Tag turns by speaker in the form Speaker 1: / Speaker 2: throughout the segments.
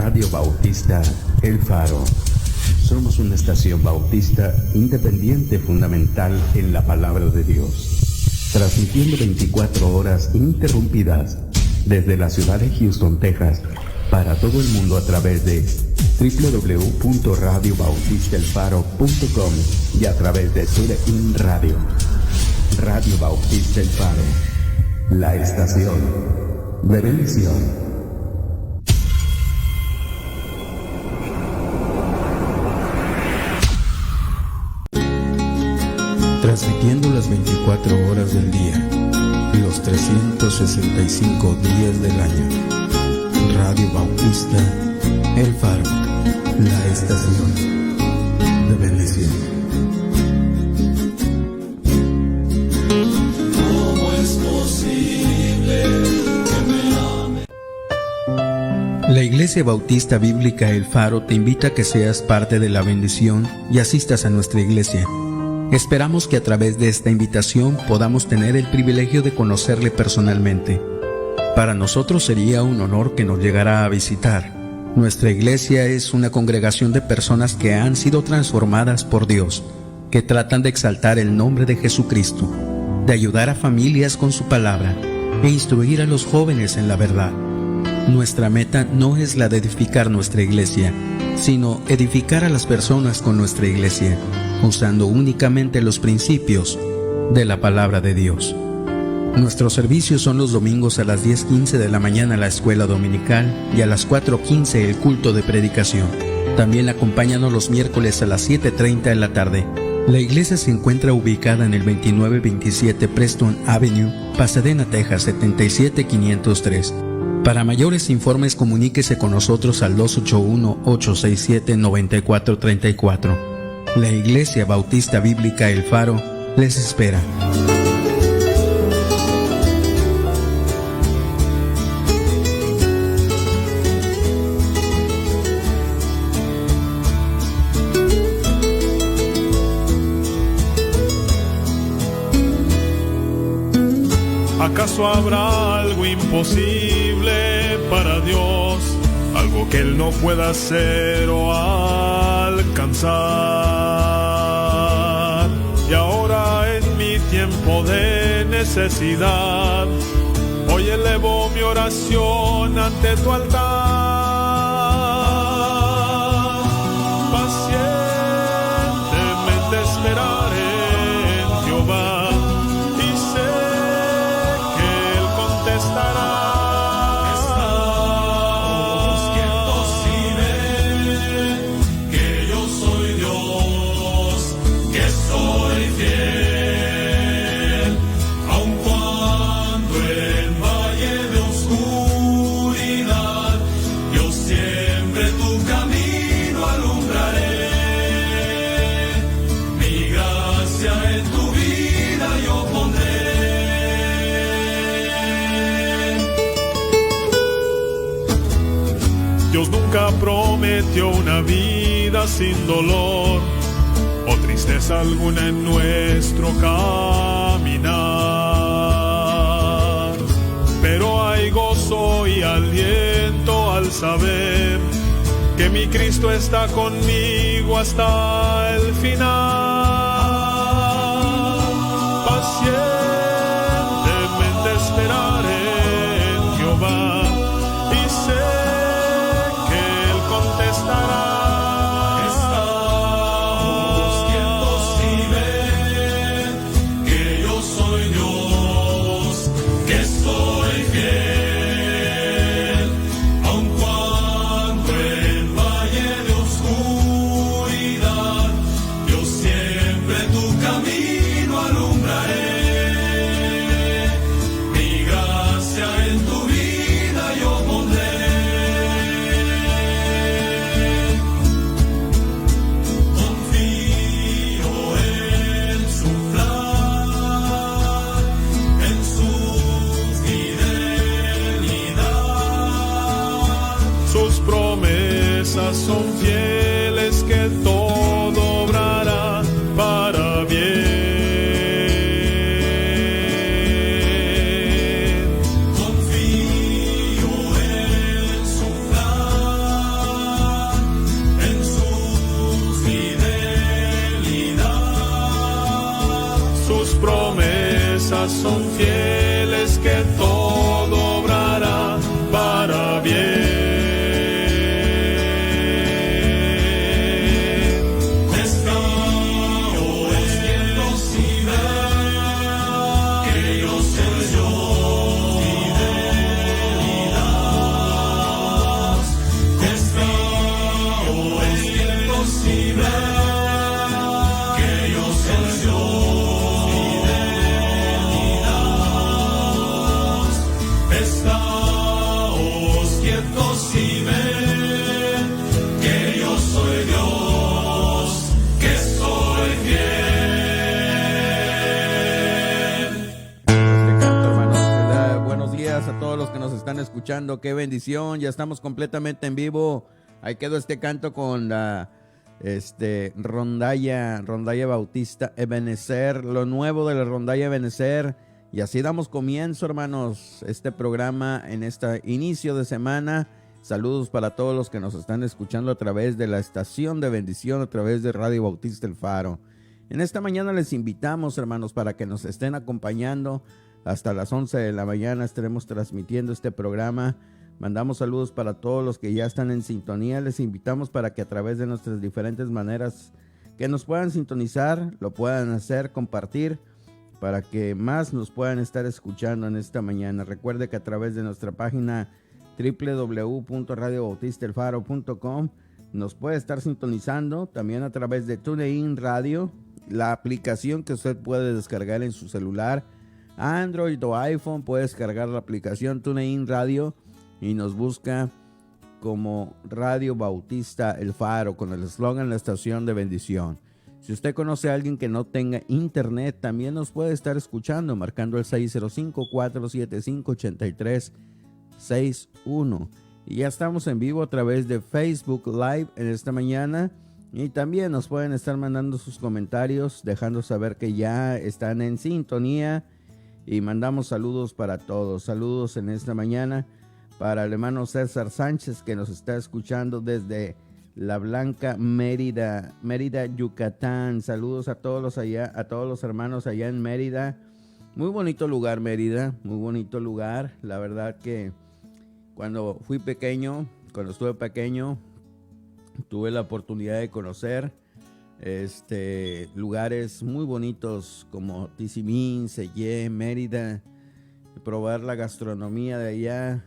Speaker 1: Radio Bautista El Faro. Somos una estación bautista independiente fundamental en la palabra de Dios, transmitiendo 24 horas ininterrumpidas desde la ciudad de Houston, Texas, para todo el mundo a través de www.radiobautistaelfaro.com y a través de TuneIn Radio. Radio Bautista El Faro, la estación de bendición. Transmitiendo las 24 horas del día, los 365 días del año. Radio Bautista El Faro, la estación de bendición.
Speaker 2: ¿Cómo es posible que me ame?
Speaker 3: La Iglesia Bautista Bíblica El Faro te invita a que seas parte de la bendición y asistas a nuestra iglesia. Esperamos que a través de esta invitación podamos tener el privilegio de conocerle personalmente. Para nosotros sería un honor que nos llegara a visitar. Nuestra iglesia es una congregación de personas que han sido transformadas por Dios, que tratan de exaltar el nombre de Jesucristo, de ayudar a familias con su palabra e instruir a los jóvenes en la verdad. Nuestra meta no es la de edificar nuestra iglesia, sino edificar a las personas con nuestra iglesia, usando únicamente los principios de la palabra de Dios. Nuestros servicios son los domingos a las 10:15 de la mañana la escuela dominical y a las 4:15 el culto de predicación. También acompáñanos los miércoles a las 7:30 de la tarde. La iglesia se encuentra ubicada en el 2927 Preston Avenue, Pasadena, Texas 77503. Para mayores informes comuníquese con nosotros al 281-867-9434. La Iglesia Bautista Bíblica El Faro les espera.
Speaker 4: ¿Acaso habrá algo imposible para Dios? Algo que Él no pueda hacer o alcanzar. Y ahora en mi tiempo de necesidad, hoy elevo mi oración ante tu altar. Pacientemente esperaré en Jehová. Nunca prometió una vida sin dolor o tristeza alguna en nuestro caminar. Pero hay gozo y aliento al saber que mi Cristo está conmigo hasta el final. Pacientemente esperaré en Jehová. Son fieles, que todo obrará para bien. Confío en su plan, promesas son fieles, que todo obrará para bien.
Speaker 5: A todos los que nos están escuchando, qué bendición, ya estamos completamente en vivo. Ahí quedó este canto con la rondalla bautista Ebenezer, lo nuevo de la rondalla Ebenezer, y así damos comienzo, hermanos, este programa en este inicio de semana. Saludos para todos los que nos están escuchando a través de la estación de bendición, a través de Radio Bautista El Faro. En esta mañana les invitamos, hermanos, para que nos estén acompañando. Hasta las 11 de la mañana estaremos transmitiendo este programa. Mandamos saludos para todos los que ya están en sintonía. Les invitamos para que a través de nuestras diferentes maneras que nos puedan sintonizar, lo puedan hacer, compartir, para que más nos puedan estar escuchando en esta mañana. Recuerde que a través de nuestra página www.radiobautistaelfaro.com nos puede estar sintonizando. También a través de TuneIn Radio, la aplicación que usted puede descargar en su celular, Android o iPhone. Puede descargar la aplicación TuneIn Radio y nos busca como Radio Bautista El Faro, con el eslogan La Estación de Bendición. Si usted conoce a alguien que no tenga internet, también nos puede estar escuchando marcando el 605-475-8361. Y ya estamos en vivo a través de Facebook Live en esta mañana. Y también nos pueden estar mandando sus comentarios, dejando saber que ya están en sintonía. Y mandamos saludos para todos. Saludos en esta mañana para el hermano César Sánchez, que nos está escuchando desde La Blanca, Mérida, Yucatán. Saludos a todos los hermanos allá en Mérida. Muy bonito lugar, Mérida, muy bonito lugar. La verdad que cuando estuve pequeño, tuve la oportunidad de conocer lugares muy bonitos como Tizimín, Sellé, Mérida, probar la gastronomía de allá,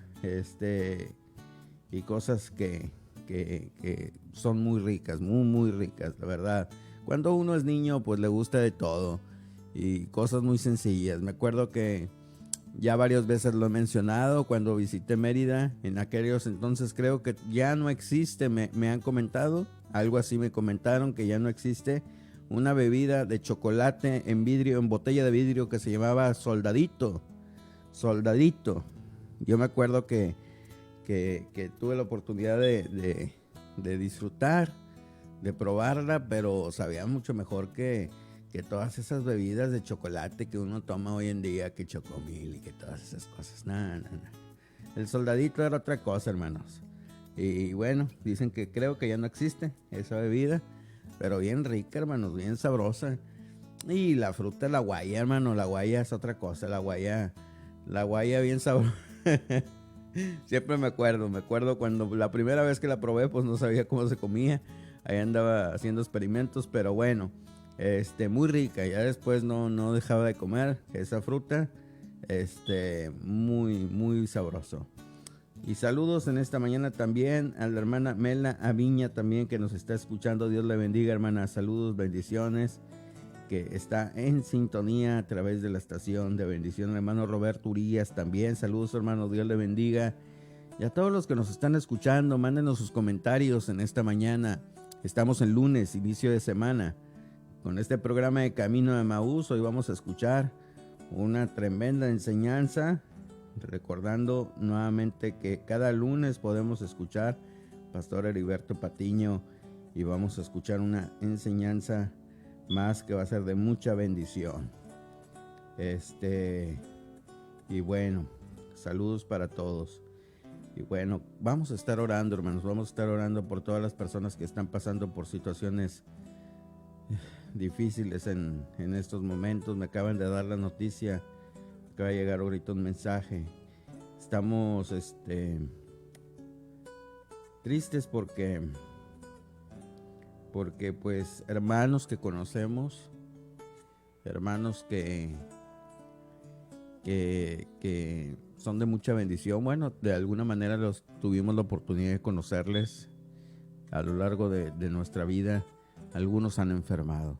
Speaker 5: y cosas que son muy ricas, muy ricas, la verdad. Cuando uno es niño, pues le gusta de todo y cosas muy sencillas. Me acuerdo que ya varias veces lo he mencionado, cuando visité Mérida, en aquellos entonces creo que ya no existe, me han comentado, algo así me comentaron, que ya no existe una bebida de chocolate en vidrio, en botella de vidrio, que se llamaba Soldadito. Yo me acuerdo que tuve la oportunidad de disfrutar, de probarla, pero sabía mucho mejor que todas esas bebidas de chocolate que uno toma hoy en día, que Chocomil y que todas esas cosas. No. El Soldadito era otra cosa, hermanos. Y bueno, dicen que creo que ya no existe esa bebida, pero bien rica, hermanos, bien sabrosa. Y la fruta, la guaya, hermano, la guaya es otra cosa, la guaya bien sabrosa. Siempre me acuerdo cuando la primera vez que la probé, pues no sabía cómo se comía. Ahí andaba haciendo experimentos, pero bueno, muy rica. Ya después no dejaba de comer esa fruta, muy sabroso. Y saludos en esta mañana también a la hermana Mela Aviña también, que nos está escuchando. Dios le bendiga, hermana. Saludos, bendiciones, que está en sintonía a través de la estación de bendición. El hermano Roberto Urias también. Saludos, hermano. Dios le bendiga. Y a todos los que nos están escuchando, mándenos sus comentarios en esta mañana. Estamos en lunes, inicio de semana, con este programa de Camino de Emaús. Hoy vamos a escuchar una tremenda enseñanza, recordando nuevamente que cada lunes podemos escuchar Pastor Heriberto Patiño, y vamos a escuchar una enseñanza más que va a ser de mucha bendición. Y bueno, saludos para todos. Y bueno, vamos a estar orando, hermanos, vamos a estar orando por todas las personas que están pasando por situaciones difíciles en estos momentos. Me acaban de dar la noticia va a llegar ahorita un mensaje. Estamos tristes porque pues hermanos que conocemos, hermanos que son de mucha bendición. Bueno, de alguna manera tuvimos la oportunidad de conocerles a lo largo de nuestra vida. Algunos han enfermado,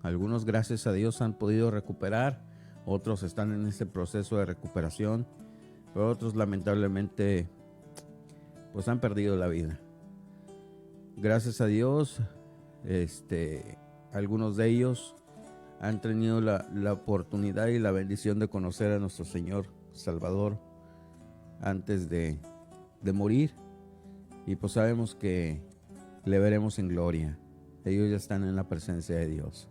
Speaker 5: algunos gracias a Dios han podido recuperar, otros están en ese proceso de recuperación, pero otros lamentablemente pues han perdido la vida. Gracias a Dios, algunos de ellos han tenido la oportunidad y la bendición de conocer a nuestro Señor Salvador antes de morir, y pues sabemos que le veremos en gloria. Ellos ya están en la presencia de Dios.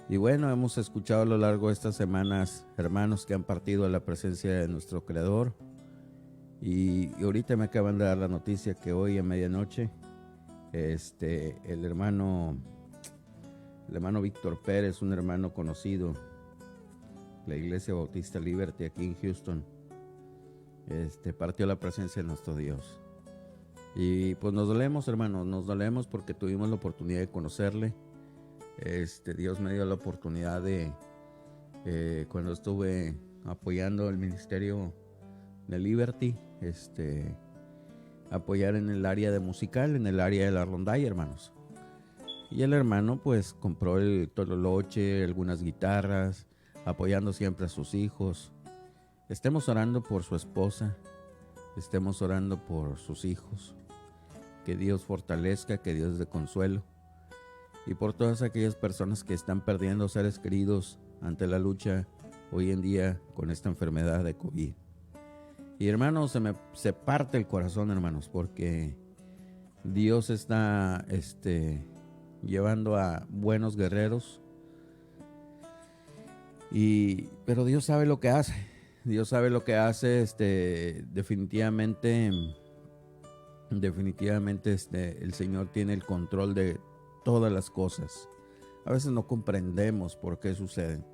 Speaker 5: Y bueno, hemos escuchado a lo largo de estas semanas hermanos que han partido a la presencia de nuestro Creador, y ahorita me acaban de dar la noticia que hoy a medianoche el hermano Víctor Pérez, un hermano conocido, la Iglesia Bautista Liberty aquí en Houston, partió a la presencia de nuestro Dios. Y pues nos dolemos, hermanos, nos dolemos porque tuvimos la oportunidad de conocerle. Dios me dio la oportunidad de, cuando estuve apoyando el ministerio de Liberty, apoyar en el área de musical, en el área de la rondalla, hermanos. Y el hermano pues compró el tololoche, algunas guitarras, apoyando siempre a sus hijos. Estemos orando por su esposa, estemos orando por sus hijos. Que Dios fortalezca, que Dios dé consuelo. Y por todas aquellas personas que están perdiendo seres queridos ante la lucha hoy en día con esta enfermedad de COVID. Y hermanos, se parte el corazón, hermanos, porque Dios está llevando a buenos guerreros, pero Dios sabe lo que hace. Dios sabe lo que hace. Definitivamente el Señor tiene el control de todas las cosas. A veces no comprendemos por qué suceden,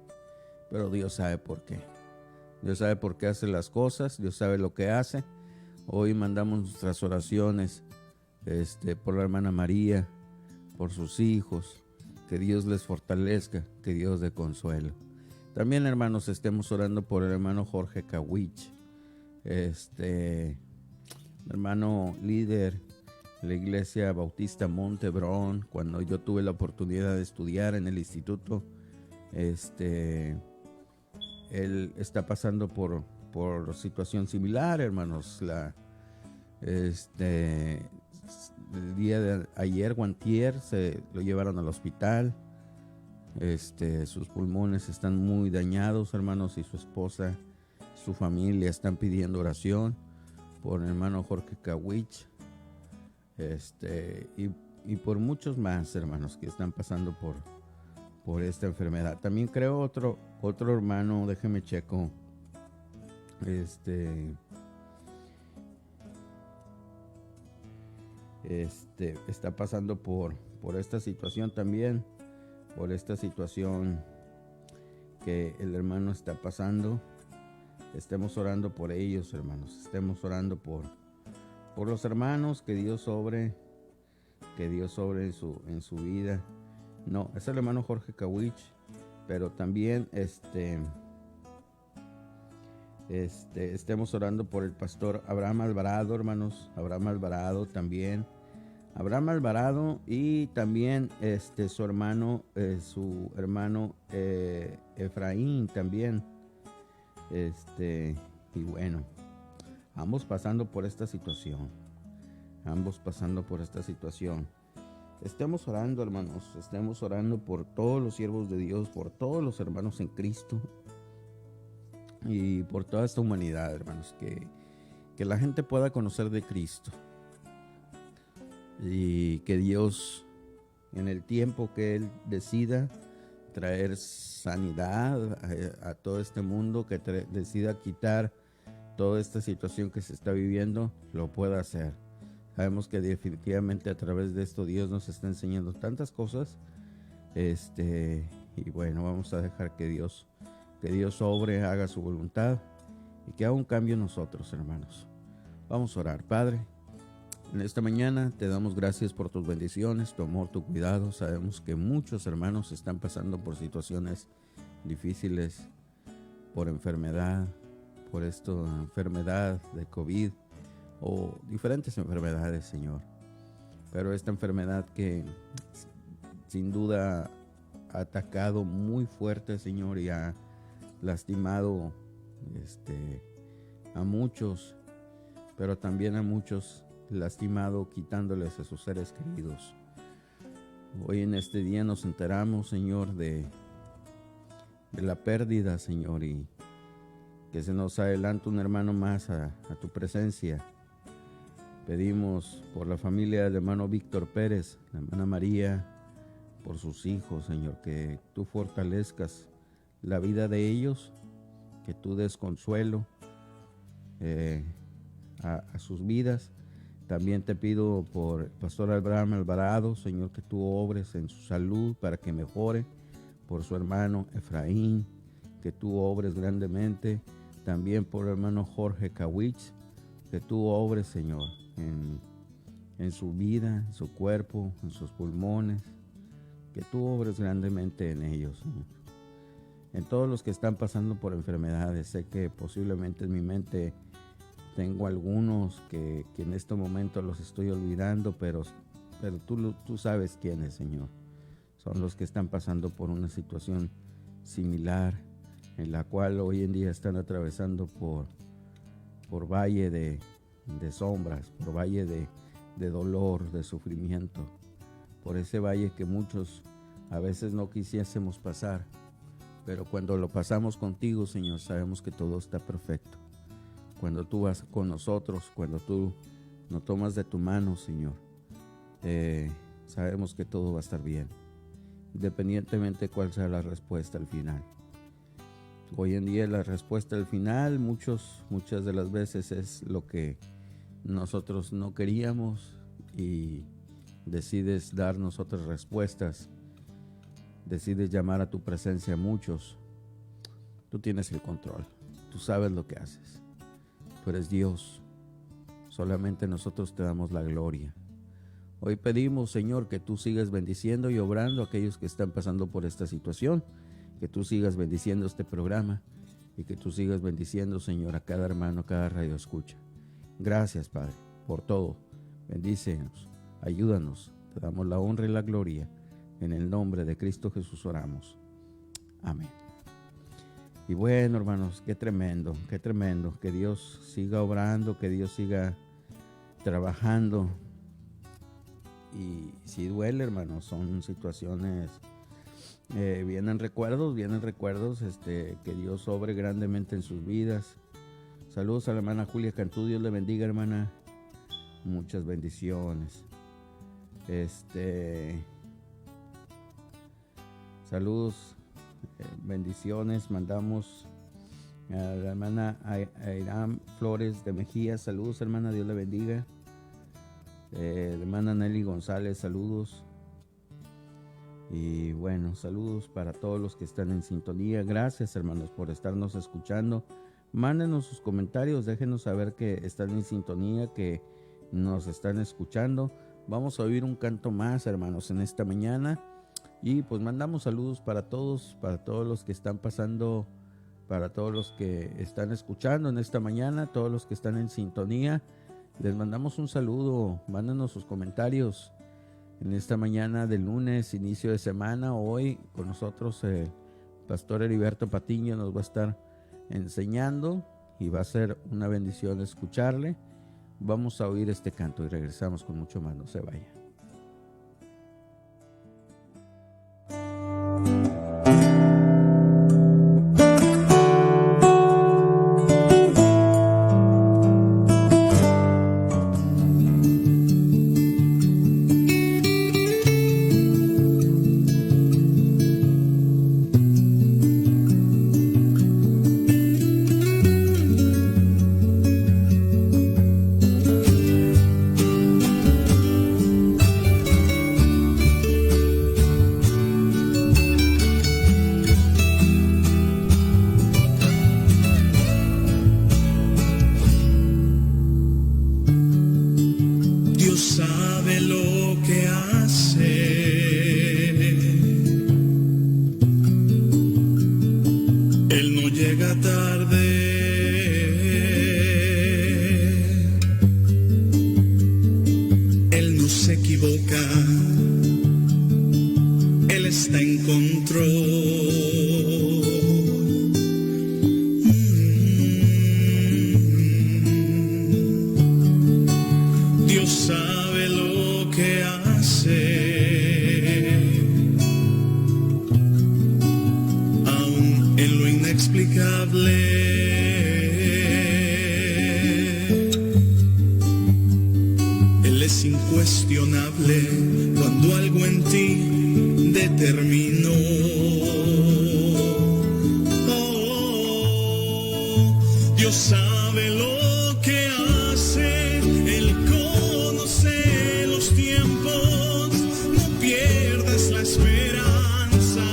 Speaker 5: pero Dios sabe por qué. Dios sabe por qué hace las cosas, Dios sabe lo que hace. Hoy mandamos nuestras oraciones por la hermana María, por sus hijos, que Dios les fortalezca, que Dios dé consuelo. También, hermanos, estemos orando por el hermano Jorge Kawich, hermano líder de la Iglesia Bautista Montebrón. Cuando yo tuve la oportunidad de estudiar en el instituto, él está pasando por situación similar, hermanos. El día de ayer o antier se lo llevaron al hospital. Sus pulmones están muy dañados, hermanos, y su esposa, su familia están pidiendo oración por el hermano Jorge Kawich, y por muchos más, hermanos, que están pasando por esta enfermedad. También creo otro hermano, déjeme checo, está pasando por esta situación también, por esta situación que el hermano está pasando. Estemos orando por ellos, hermanos. Estemos orando por los hermanos, que Dios obre en su vida. No, es el hermano Jorge Kawich, pero también estemos orando por el pastor Abraham Alvarado, hermanos. Abraham Alvarado también. Abraham Alvarado, y también su hermano Efraín también. Y bueno, ambos pasando por esta situación. Estemos orando, hermanos. Estemos orando por todos los siervos de Dios, por todos los hermanos en Cristo y por toda esta humanidad, hermanos. Que la gente pueda conocer de Cristo. Y que Dios, en el tiempo que Él decida traer sanidad a todo este mundo, que decida quitar toda esta situación que se está viviendo, lo pueda hacer. Sabemos que definitivamente a través de esto Dios nos está enseñando tantas cosas, Y bueno, vamos a dejar que Dios obre, haga su voluntad y que haga un cambio en nosotros, hermanos. Vamos a orar. Padre, en esta mañana te damos gracias por tus bendiciones, tu amor, tu cuidado. Sabemos que muchos hermanos están pasando por situaciones difíciles, por enfermedad, por enfermedad de COVID o diferentes enfermedades, Señor. Pero esta enfermedad que sin duda ha atacado muy fuerte, Señor, y ha lastimado a muchos, pero también a muchos lastimado quitándoles a sus seres queridos. Hoy en este día nos enteramos, Señor, de la pérdida, Señor, y que se nos adelanta un hermano más a tu presencia. Pedimos por la familia del hermano Víctor Pérez, la hermana María, por sus hijos, Señor, que tú fortalezcas la vida de ellos, que tú des consuelo a sus vidas. También te pido por el pastor Abraham Alvarado, Señor, que tú obres en su salud para que mejore. Por su hermano Efraín, que tú obres grandemente. También por el hermano Jorge Kawich, que tú obres, Señor, en su vida, en su cuerpo, en sus pulmones. Que tú obres grandemente en ellos, Señor. En todos los que están pasando por enfermedades. Sé que posiblemente en mi mente tengo algunos que en este momento los estoy olvidando, pero tú sabes quiénes, Señor. Son los que están pasando por una situación similar, en la cual hoy en día están atravesando por valle de sombras, por valle de dolor, de sufrimiento, por ese valle que muchos a veces no quisiésemos pasar, pero cuando lo pasamos contigo, Señor, sabemos que todo está perfecto. Cuando tú vas con nosotros, cuando tú nos tomas de tu mano, Señor, sabemos que todo va a estar bien, independientemente de cuál sea la respuesta al final. Hoy en día la respuesta al final muchas de las veces es lo que nosotros no queríamos y decides darnos otras respuestas, decides llamar a tu presencia a muchos. Tú tienes el control, tú sabes lo que haces, tú eres Dios, solamente nosotros te damos la gloria. Hoy pedimos, Señor, que tú sigas bendiciendo y obrando a aquellos que están pasando por esta situación, que tú sigas bendiciendo este programa y que tú sigas bendiciendo, Señor, a cada hermano, a cada radio escucha. Gracias, Padre, por todo. Bendícenos, ayúdanos, te damos la honra y la gloria. En el nombre de Cristo Jesús oramos. Amén. Y bueno, hermanos, qué tremendo, que Dios siga obrando, que Dios siga trabajando. Y si duele, hermanos, son situaciones, vienen recuerdos, que Dios obre grandemente en sus vidas. Saludos a la hermana Julia Cantú, Dios le bendiga, hermana, muchas bendiciones. Saludos, bendiciones, mandamos a la hermana Airam Flores de Mejía, saludos, hermana, Dios le bendiga. La hermana Nelly González, saludos. Y bueno, saludos para todos los que están en sintonía. Gracias, hermanos, por estarnos escuchando. Mándenos sus comentarios, déjenos saber que están en sintonía, que nos están escuchando. Vamos a oír un canto más, hermanos, en esta mañana. Y pues mandamos saludos para todos los que están pasando, para todos los que están escuchando en esta mañana, todos los que están en sintonía. Les mandamos un saludo, mándanos sus comentarios en esta mañana de lunes, inicio de semana. Hoy con nosotros el pastor Heriberto Patiño nos va a estar enseñando y va a ser una bendición escucharle. Vamos a oír este canto y regresamos con mucho más, no se vaya.
Speaker 2: sabe lo que hace. Él no llega tarde. Él no se equivoca. Él está en control. Dios sabe lo que hace, aún en lo inexplicable. Él es incuestionable cuando algo en ti determinó. Dios sabe lo que hace. Él conoce los tiempos. No pierdas la esperanza.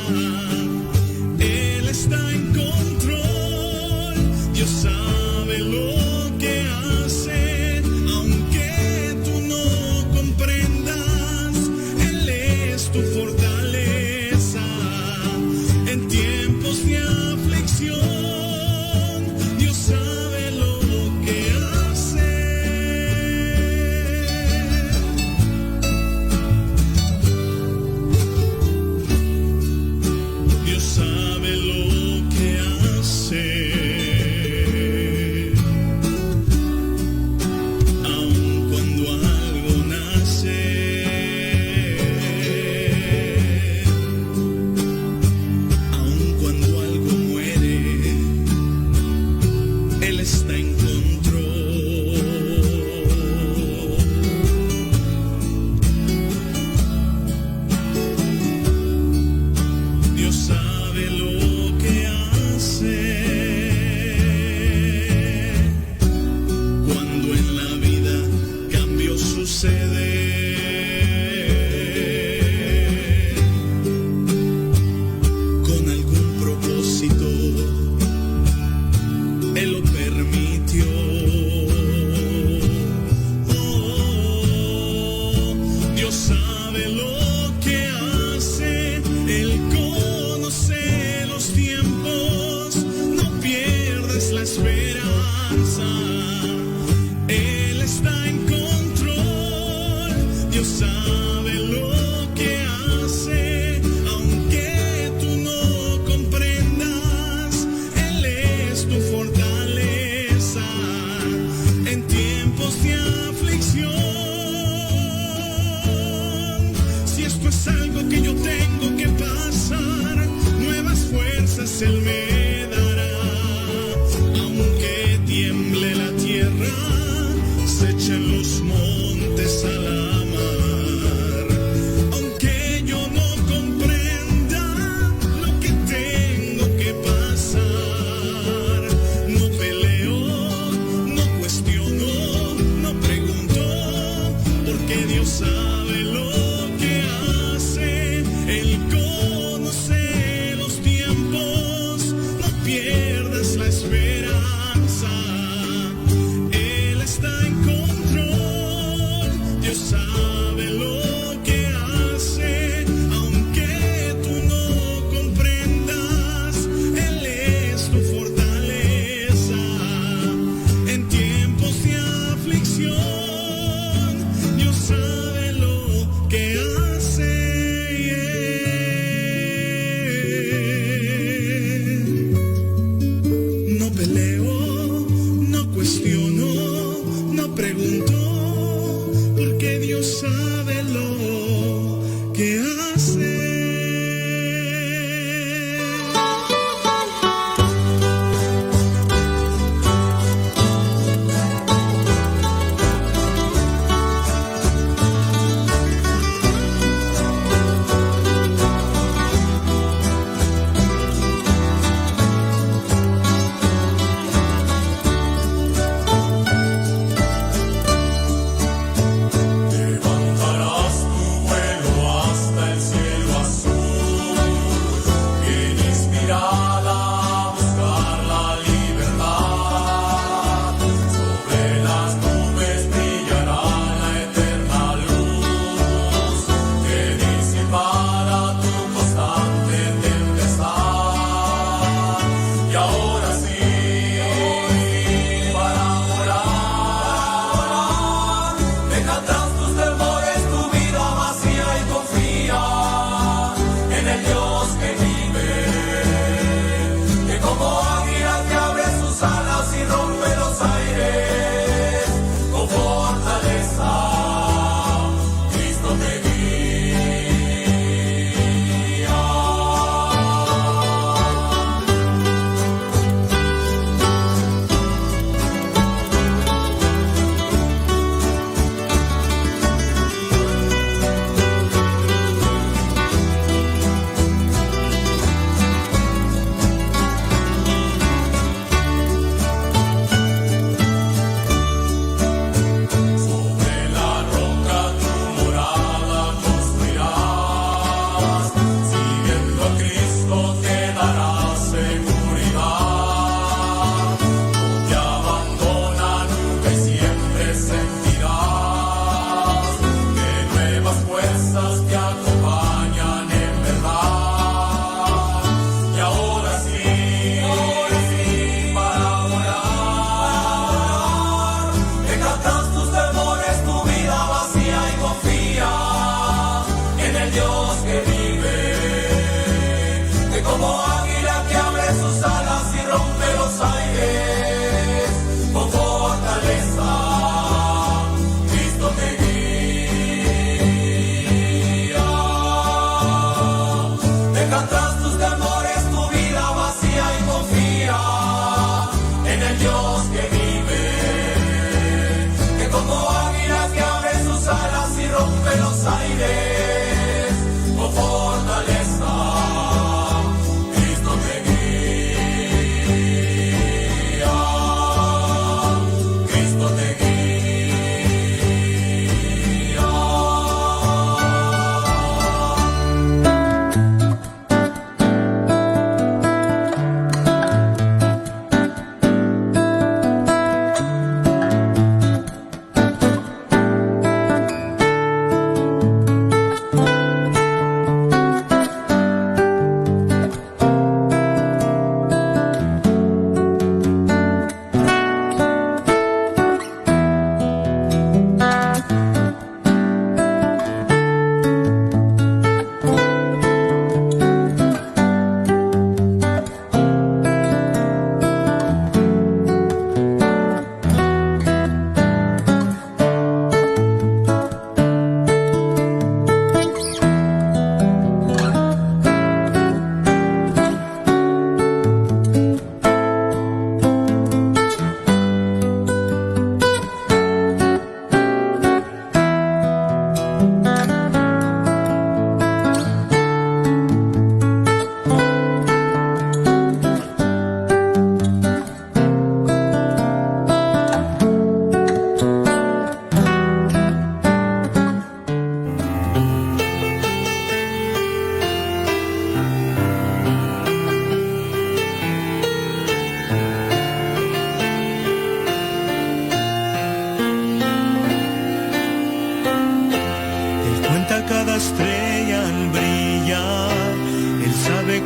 Speaker 2: Él está en control. Dios sabe lo que hace. Aunque tú no comprendas, Él es tu fortaleza en tiempos de aflicción. Dios sabe lo que hace. Dios sabe lo que hace. Aun cuando algo nace, aun cuando algo muere, Él está en control. Dios sabe lo que hace. Cuando en la vida cambio sucede, con algún propósito, Él lo permitió. Dios sabe lo que hace. Él conoce los tiempos. No pierdas la esperanza. Él está en control. Dios sabe lo que hace. Aunque tú no comprendas, Él es tu fortaleza en tiempos de aflicción. Si esto es algo que yo tengo que pasar, nuevas fuerzas Él me dará. Aunque tiemble la tierra, se echen los montes a la mar. Aunque yo no comprenda lo que tengo que pasar, no peleo, no cuestiono, no pregunto, porque Dios sabe lo que hace. Él conoce los tiempos. No pierdas la esperanza. Él está en control. Dios sabe lo que hace. Aunque tú no comprendas, Él es tu fortaleza en tiempos de aflicción. Dios sabe lo que hace. No peleo, no cuestiono, no pregunto, porque Dios sabe lo que hace.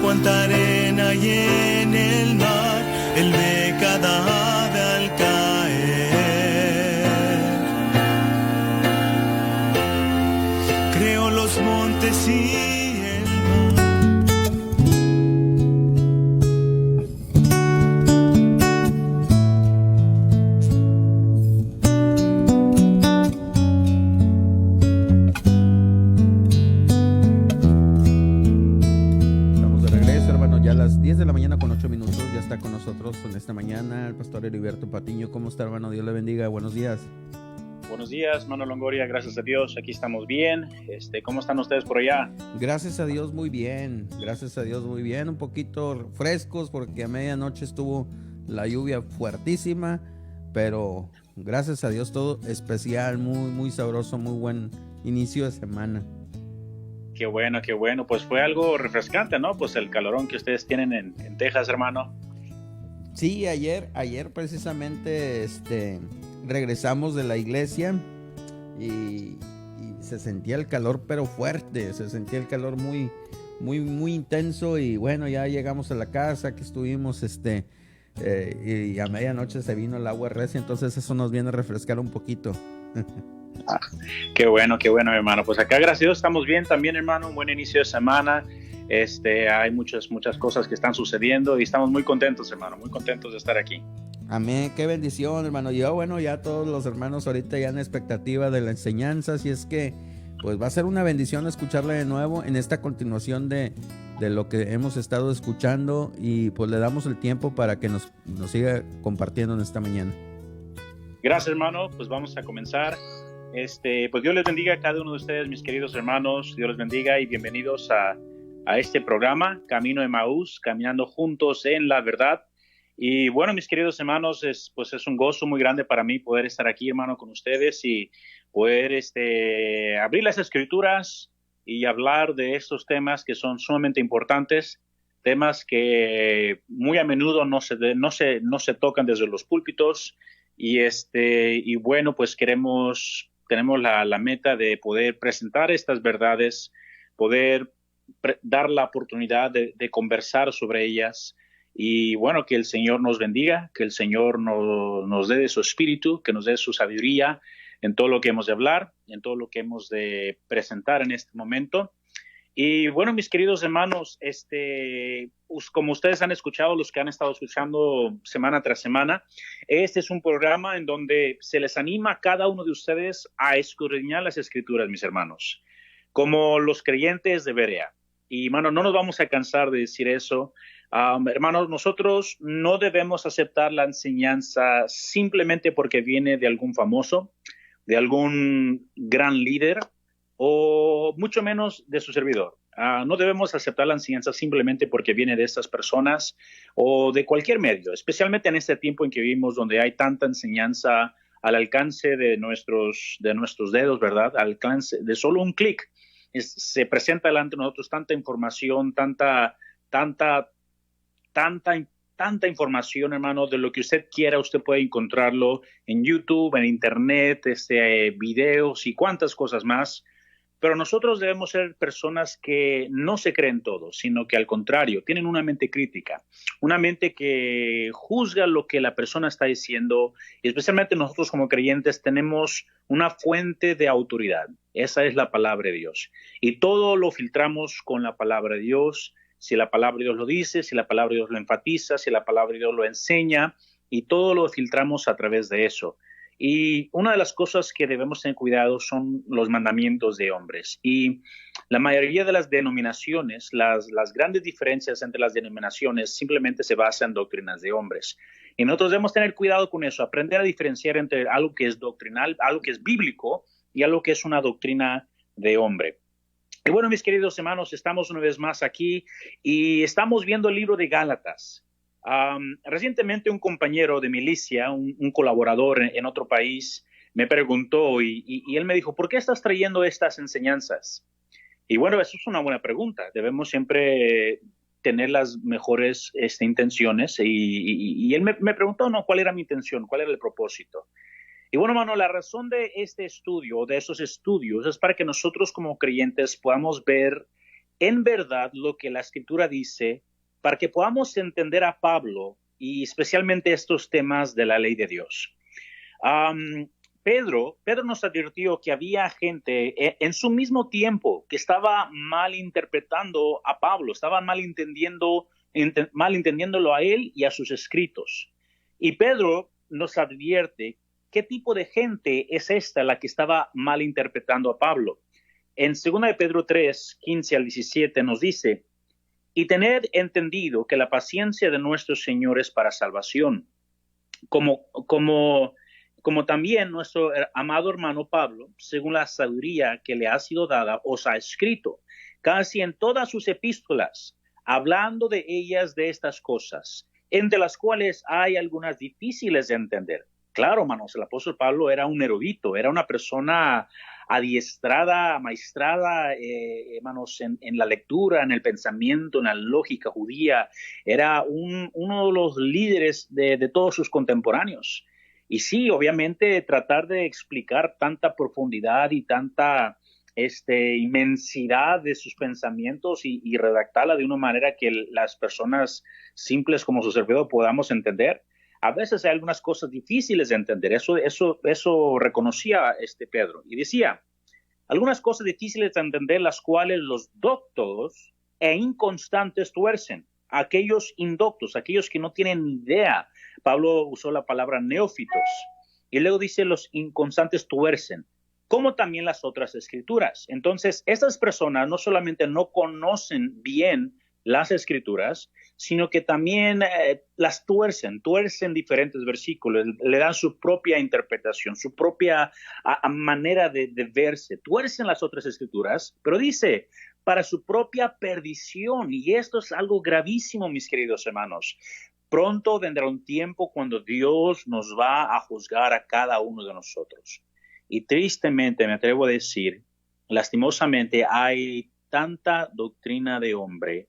Speaker 2: cuánta arena hay en el mar, Él ve cada ave al caer. Creó los montes y el mar.
Speaker 5: De la mañana con 8 minutos, ya está con nosotros en esta mañana el pastor Heriberto Patiño. ¿Cómo está, hermano? Dios le bendiga, buenos días.
Speaker 6: Buenos días, hermano Longoria, gracias a Dios, aquí estamos bien. ¿Cómo están ustedes por allá?
Speaker 5: Gracias a Dios muy bien, un poquito frescos porque a medianoche estuvo la lluvia fuertísima, pero gracias a Dios todo especial, muy, muy sabroso, muy buen inicio de semana.
Speaker 6: Qué bueno, pues fue algo refrescante, ¿no? Pues el calorón que ustedes tienen en Texas, hermano.
Speaker 5: Sí, ayer precisamente regresamos de la iglesia y se sentía el calor, pero fuerte, se sentía el calor muy, muy, muy intenso. Y bueno, ya llegamos a la casa que estuvimos, y a medianoche se vino el agua recia, entonces eso nos viene a refrescar un poquito.
Speaker 6: Qué bueno, hermano. Pues acá, gracias a Dios, estamos bien también, hermano. Un buen inicio de semana. Hay muchas cosas que están sucediendo y estamos muy contentos, hermano, muy contentos de estar aquí.
Speaker 5: Amén, qué bendición, hermano. Yo, bueno, ya todos los hermanos ahorita ya en expectativa de la enseñanza, así es que pues va a ser una bendición escucharle de nuevo en esta continuación de lo que hemos estado escuchando, y pues le damos el tiempo para que nos siga compartiendo en esta mañana.
Speaker 6: Gracias, hermano. Pues vamos a comenzar. Pues Dios les bendiga a cada uno de ustedes, mis queridos hermanos. Dios les bendiga y bienvenidos a este programa, Camino de Emaús, caminando juntos en la verdad. Y bueno, mis queridos hermanos, es un gozo muy grande para mí poder estar aquí, hermano, con ustedes y poder abrir las escrituras y hablar de estos temas que son sumamente importantes, temas que muy a menudo no se tocan desde los púlpitos. Y bueno, pues tenemos la meta de poder presentar estas verdades, poder dar la oportunidad de conversar sobre ellas. Y bueno, que el Señor nos bendiga, que el Señor nos dé de su espíritu, que nos dé su sabiduría en todo lo que hemos de hablar, en todo lo que hemos de presentar en este momento. Y bueno, mis queridos hermanos, como ustedes han escuchado, los que han estado escuchando semana tras semana, este es un programa en donde se les anima a cada uno de ustedes a escudriñar las escrituras, mis hermanos, como los creyentes de Berea. Y hermano, no nos vamos a cansar de decir eso. Hermanos, nosotros no debemos aceptar la enseñanza simplemente porque viene de algún famoso, de algún gran líder, o mucho menos de su servidor. No debemos aceptar la enseñanza simplemente porque viene de estas personas o de cualquier medio, especialmente en este tiempo en que vivimos, donde hay tanta enseñanza al alcance de nuestros dedos, ¿verdad? Al alcance de solo un clic. Se presenta delante de nosotros tanta información, tanta información, hermano. De lo que usted quiera, usted puede encontrarlo en YouTube, en Internet, videos y cuantas cosas más. Pero nosotros debemos ser personas que no se creen todo, sino que al contrario, tienen una mente crítica, una mente que juzga lo que la persona está diciendo, y especialmente nosotros como creyentes tenemos una fuente de autoridad. Esa es la palabra de Dios. Y todo lo filtramos con la palabra de Dios. Si la palabra de Dios lo dice, si la palabra de Dios lo enfatiza, si la palabra de Dios lo enseña, y todo lo filtramos a través de eso. Y una de las cosas que debemos tener cuidado son los mandamientos de hombres. Y la mayoría de las denominaciones, las grandes diferencias entre las denominaciones simplemente se basan en doctrinas de hombres. Y nosotros debemos tener cuidado con eso, aprender a diferenciar entre algo que es doctrinal, algo que es bíblico y algo que es una doctrina de hombre. Y bueno, mis queridos hermanos, estamos una vez más aquí y estamos viendo el libro de Gálatas. Recientemente un compañero de milicia, un colaborador en otro país, me preguntó y él me dijo, ¿por qué estás trayendo estas enseñanzas? Y bueno, eso es una buena pregunta. Debemos siempre tener las mejores intenciones. Y él me preguntó, ¿no? ¿Cuál era mi intención? ¿Cuál era el propósito? Y bueno, hermano, la razón de este estudio, de esos estudios, es para que nosotros como creyentes podamos ver en verdad lo que la Escritura dice, para que podamos entender a Pablo y especialmente estos temas de la ley de Dios. Pedro nos advirtió que había gente en su mismo tiempo que estaba malinterpretando a Pablo, estaban malentendiéndolo a él y a sus escritos. Y Pedro nos advierte qué tipo de gente es esta la que estaba malinterpretando a Pablo. En 2 de Pedro 3, 15 al 17 nos dice, y tened entendido que la paciencia de nuestro Señor es para salvación, como también nuestro amado hermano Pablo, según la sabiduría que le ha sido dada, os ha escrito, casi en todas sus epístolas, hablando de ellas de estas cosas, entre las cuales hay algunas difíciles de entender. Claro, hermanos, el apóstol Pablo era un erudito, era una persona adiestrada, maestrada, hermanos, en la lectura, en el pensamiento, en la lógica judía. Era uno de los líderes de todos sus contemporáneos. Y sí, obviamente, tratar de explicar tanta profundidad y tanta inmensidad de sus pensamientos y redactarla de una manera que las personas simples como su servidor podamos entender. A veces hay algunas cosas difíciles de entender. Eso reconocía Pedro. Y decía, algunas cosas difíciles de entender, las cuales los doctos e inconstantes tuercen. Aquellos indoctos, aquellos que no tienen ni idea, Pablo usó la palabra neófitos. Y luego dice los inconstantes tuercen, como también las otras escrituras. Entonces, estas personas no solamente no conocen bien las escrituras, sino que también las tuercen diferentes versículos, le dan su propia interpretación, su propia manera de verse, tuercen las otras escrituras, pero dice, para su propia perdición, y esto es algo gravísimo, mis queridos hermanos. Pronto vendrá un tiempo cuando Dios nos va a juzgar a cada uno de nosotros. Y tristemente, me atrevo a decir, lastimosamente hay tanta doctrina de hombre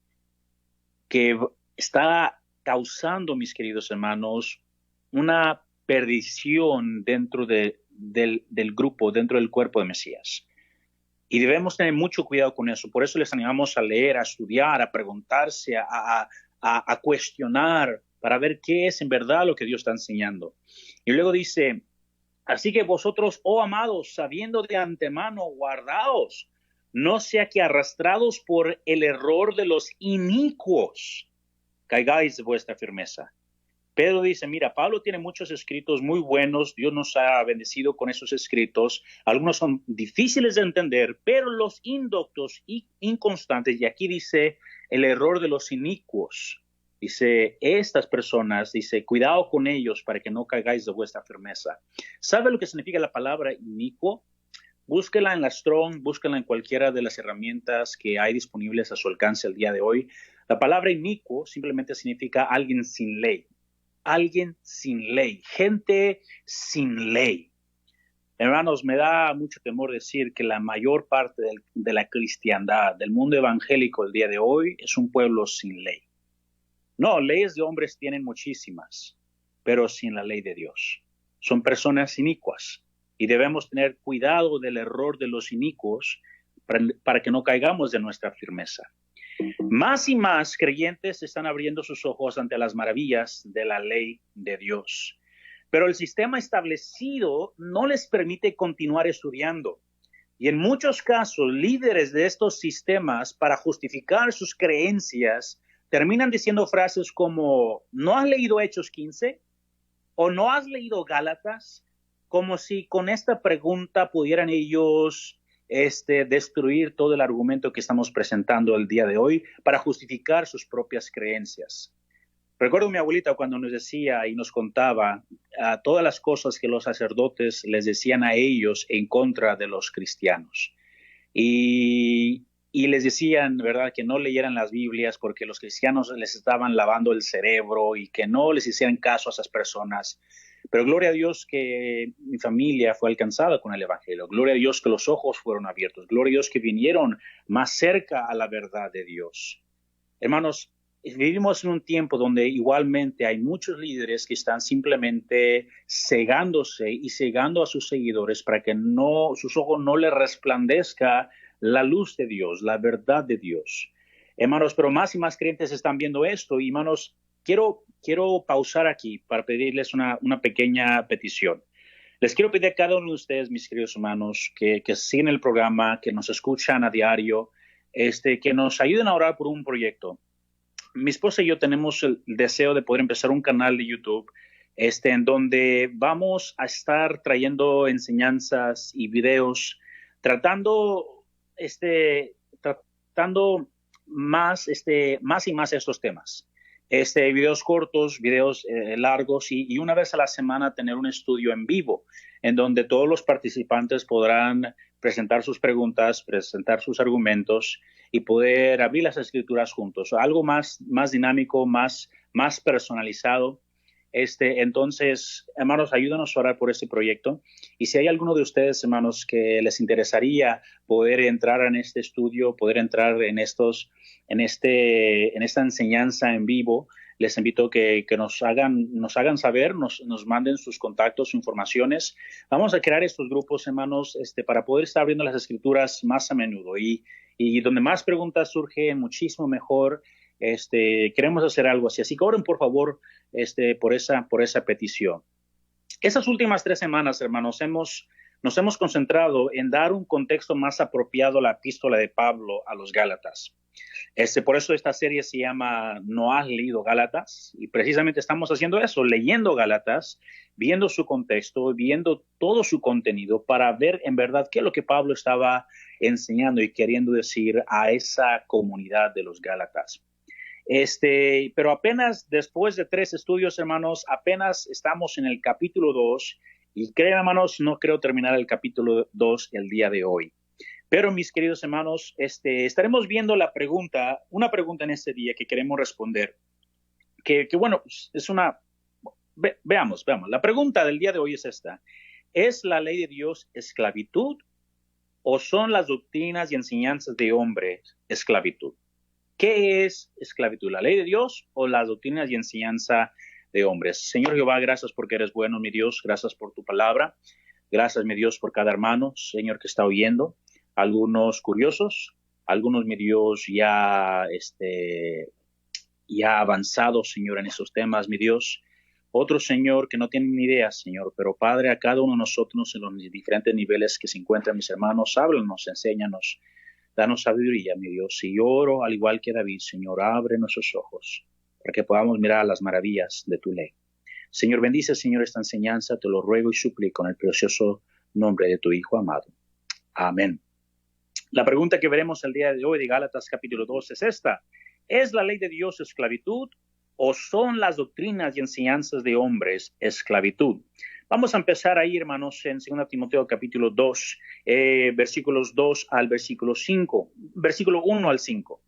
Speaker 6: que está causando, mis queridos hermanos, una perdición dentro del grupo, dentro del cuerpo de Mesías. Y debemos tener mucho cuidado con eso. Por eso les animamos a leer, a estudiar, a preguntarse, a cuestionar, para ver qué es en verdad lo que Dios está enseñando. Y luego dice, así que vosotros, oh amados, sabiendo de antemano, guardaos, no sea que arrastrados por el error de los inicuos, caigáis de vuestra firmeza. Pedro dice, mira, Pablo tiene muchos escritos muy buenos, Dios nos ha bendecido con esos escritos, algunos son difíciles de entender, pero los indoctos y inconstantes, y aquí dice el error de los inicuos, dice, estas personas, dice, cuidado con ellos para que no caigáis de vuestra firmeza. ¿Sabe lo que significa la palabra inicuo? Búsquela en la Strong, búsquela en cualquiera de las herramientas que hay disponibles a su alcance el día de hoy. La palabra inicuo simplemente significa alguien sin ley. Alguien sin ley, gente sin ley. Hermanos, me da mucho temor decir que la mayor parte de la cristiandad, del mundo evangélico el día de hoy, es un pueblo sin ley. No, leyes de hombres tienen muchísimas, pero sin la ley de Dios. Son personas inicuas y debemos tener cuidado del error de los inicuos para que no caigamos de nuestra firmeza. Más y más creyentes están abriendo sus ojos ante las maravillas de la ley de Dios. Pero el sistema establecido no les permite continuar estudiando. Y en muchos casos, líderes de estos sistemas, para justificar sus creencias, terminan diciendo frases como, ¿no has leído Hechos 15? ¿O no has leído Gálatas? Como si con esta pregunta pudieran ellos destruir todo el argumento que estamos presentando el día de hoy para justificar sus propias creencias. Recuerdo a mi abuelita cuando nos decía y nos contaba todas las cosas que los sacerdotes les decían a ellos en contra de los cristianos. Y les decían, ¿verdad?, que no leyeran las Biblias porque los cristianos les estaban lavando el cerebro y que no les hicieran caso a esas personas. Pero gloria a Dios que mi familia fue alcanzada con el Evangelio. Gloria a Dios que los ojos fueron abiertos. Gloria a Dios que vinieron más cerca a la verdad de Dios. Hermanos, vivimos en un tiempo donde igualmente hay muchos líderes que están simplemente cegándose y cegando a sus seguidores para que sus ojos no les resplandezca la luz de Dios, la verdad de Dios. Hermanos, pero más y más creyentes están viendo esto. Y hermanos, quiero pausar aquí para pedirles una pequeña petición. Les quiero pedir a cada uno de ustedes, mis queridos hermanos, que siguen el programa, que nos escuchan a diario, que nos ayuden a orar por un proyecto. Mi esposa y yo tenemos el deseo de poder empezar un canal de YouTube en donde vamos a estar trayendo enseñanzas y videos tratando más y más estos temas. Videos cortos, videos largos y una vez a la semana tener un estudio en vivo en donde todos los participantes podrán presentar sus preguntas, presentar sus argumentos y poder abrir las escrituras juntos. Algo más dinámico, más personalizado. Entonces, hermanos, ayúdanos a orar por este proyecto. Y si hay alguno de ustedes, hermanos, que les interesaría poder entrar en este estudio, poder entrar en esta enseñanza en vivo, les invito que nos hagan saber, nos manden sus contactos, informaciones. Vamos a crear estos grupos, hermanos, para poder estar abriendo las escrituras más a menudo. Y donde más preguntas surgen, muchísimo mejor. Queremos hacer algo así. Así que oren, por favor, por esa petición. Esas últimas 3 semanas, hermanos, nos hemos concentrado en dar un contexto más apropiado a la epístola de Pablo a los Gálatas. Por eso esta serie se llama No has leído Gálatas, y precisamente estamos haciendo eso, leyendo Gálatas, viendo su contexto, viendo todo su contenido para ver en verdad qué es lo que Pablo estaba enseñando y queriendo decir a esa comunidad de los Gálatas. Pero apenas después de 3 estudios, hermanos, apenas estamos en el capítulo 2, y creo, hermanos, no creo terminar el capítulo 2 el día de hoy. Pero, mis queridos hermanos, estaremos viendo una pregunta en este día que queremos responder, que bueno, es veamos. La pregunta del día de hoy es esta: ¿es la ley de Dios esclavitud o son las doctrinas y enseñanzas de hombres esclavitud? ¿Qué es esclavitud? ¿La ley de Dios o las doctrinas y enseñanza de hombres? Señor Jehová, gracias porque eres bueno, mi Dios. Gracias por tu palabra. Gracias, mi Dios, por cada hermano, Señor, que está oyendo. Algunos curiosos, algunos, mi Dios, ya avanzados, Señor, en esos temas, mi Dios. Otros, Señor, que no tienen ni idea, Señor. Pero, Padre, a cada uno de nosotros en los diferentes niveles que se encuentran, mis hermanos, háblanos, enséñanos. Danos sabiduría, mi Dios, y oro al igual que David, Señor, abre nuestros ojos para que podamos mirar las maravillas de tu ley. Señor, bendice, Señor, esta enseñanza, te lo ruego y suplico en el precioso nombre de tu Hijo amado. Amén. La pregunta que veremos el día de hoy de Gálatas capítulo 2 es esta: ¿es la ley de Dios esclavitud o son las doctrinas y enseñanzas de hombres esclavitud? Vamos a empezar ahí, hermanos, en 2 Timoteo capítulo 2, versículos 2 al versículo 5, versículo 1 al 5.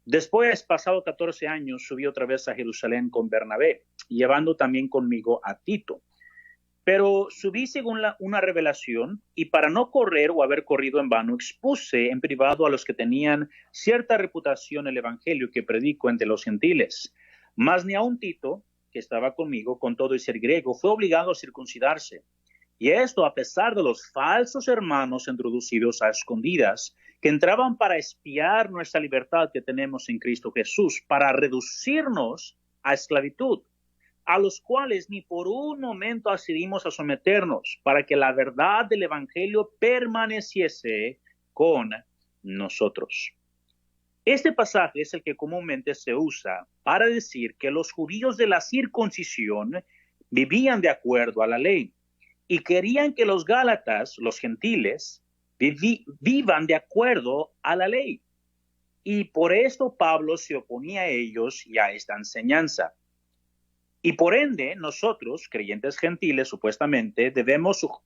Speaker 6: Después, pasado 14 años, subí otra vez a Jerusalén con Bernabé, llevando también conmigo a Tito. Pero subí según una revelación, y para no correr o haber corrido en vano, expuse en privado a los que tenían cierta reputación el evangelio que predico entre los gentiles. Mas ni aun Tito, que estaba conmigo, con todo y ser griego, fue obligado a circuncidarse. Y esto a pesar de los falsos hermanos introducidos a escondidas, que entraban para espiar nuestra libertad que tenemos en Cristo Jesús, para reducirnos a esclavitud, a los cuales ni por un momento accedimos a someternos, para que la verdad del evangelio permaneciese con nosotros. Este pasaje es el que comúnmente se usa para decir que los judíos de la circuncisión vivían de acuerdo a la ley y querían que los gálatas, los gentiles, vivan de acuerdo a la ley. Y por esto Pablo se oponía a ellos y a esta enseñanza. Y por ende, nosotros, creyentes gentiles, supuestamente,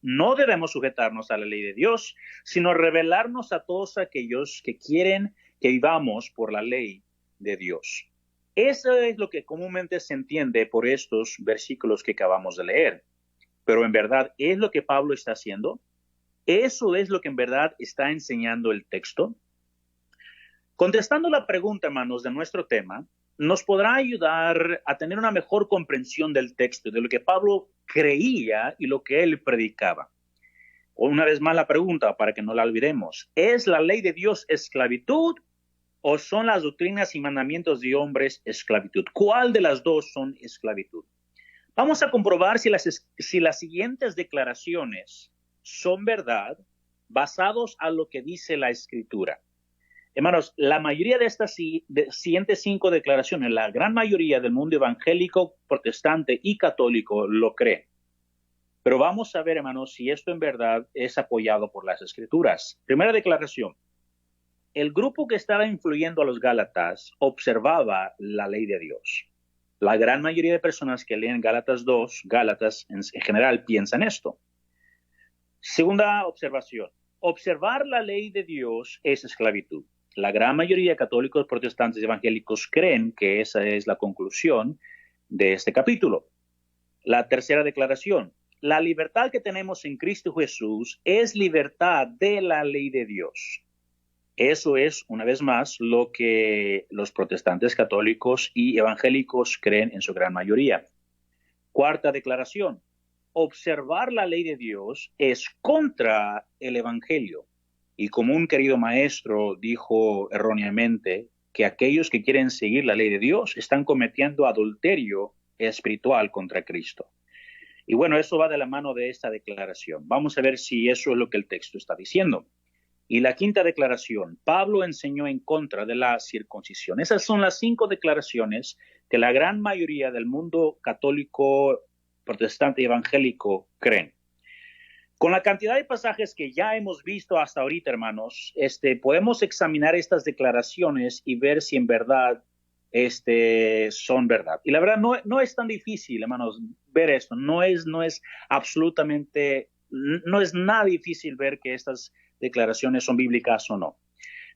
Speaker 6: no debemos sujetarnos a la ley de Dios, sino revelarnos a todos aquellos que quieren que vivamos por la ley de Dios. Eso es lo que comúnmente se entiende por estos versículos que acabamos de leer. Pero en verdad, ¿es lo que Pablo está haciendo? ¿Eso es lo que en verdad está enseñando el texto? Contestando la pregunta, hermanos, de nuestro tema, nos podrá ayudar a tener una mejor comprensión del texto, de lo que Pablo creía y lo que él predicaba. Una vez más la pregunta, para que no la olvidemos: ¿es la ley de Dios esclavitud o son las doctrinas y mandamientos de hombres esclavitud? ¿Cuál de las dos son esclavitud? Vamos a comprobar si las siguientes declaraciones son verdad, basados a lo que dice la Escritura. Hermanos, la mayoría de estas siguientes 5 declaraciones, la gran mayoría del mundo evangélico, protestante y católico lo cree. Pero vamos a ver, hermanos, si esto en verdad es apoyado por las Escrituras. Primera declaración: el grupo que estaba influyendo a los Gálatas observaba la ley de Dios. La gran mayoría de personas que leen Gálatas 2, Gálatas en general, piensan esto. Segunda observación: observar la ley de Dios es esclavitud. La gran mayoría de católicos, protestantes y evangélicos creen que esa es la conclusión de este capítulo. La tercera declaración: la libertad que tenemos en Cristo Jesús es libertad de la ley de Dios. Eso es, una vez más, lo que los protestantes, católicos y evangélicos creen en su gran mayoría. Cuarta declaración: observar la ley de Dios es contra el evangelio. Y como un querido maestro dijo erróneamente, que aquellos que quieren seguir la ley de Dios están cometiendo adulterio espiritual contra Cristo. Y bueno, eso va de la mano de esta declaración. Vamos a ver si eso es lo que el texto está diciendo. Y la quinta declaración, Pablo enseñó en contra de la circuncisión. Esas son las 5 declaraciones que la gran mayoría del mundo católico, protestante y evangélico creen. Con la cantidad de pasajes que ya hemos visto hasta ahorita, hermanos, podemos examinar estas declaraciones y ver si en verdad son verdad. Y la verdad no es tan difícil, hermanos, ver esto. No es nada difícil ver que estas declaraciones son bíblicas o no.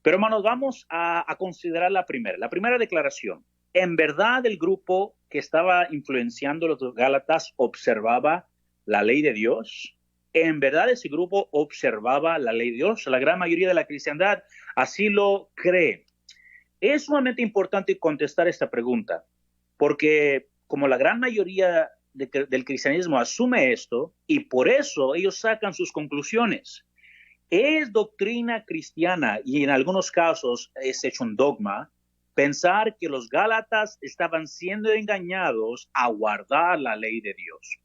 Speaker 6: Pero, hermanos, vamos a considerar la primera. La primera declaración. En verdad, el grupo que estaba influenciando a los Gálatas observaba la ley de Dios. En verdad, ese grupo observaba la ley de Dios. La gran mayoría de la cristiandad así lo cree. Es sumamente importante contestar esta pregunta, porque como la gran mayoría del cristianismo asume esto, y por eso ellos sacan sus conclusiones. Es doctrina cristiana, y en algunos casos es hecho un dogma, pensar que los Gálatas estaban siendo engañados a guardar la ley de Dios.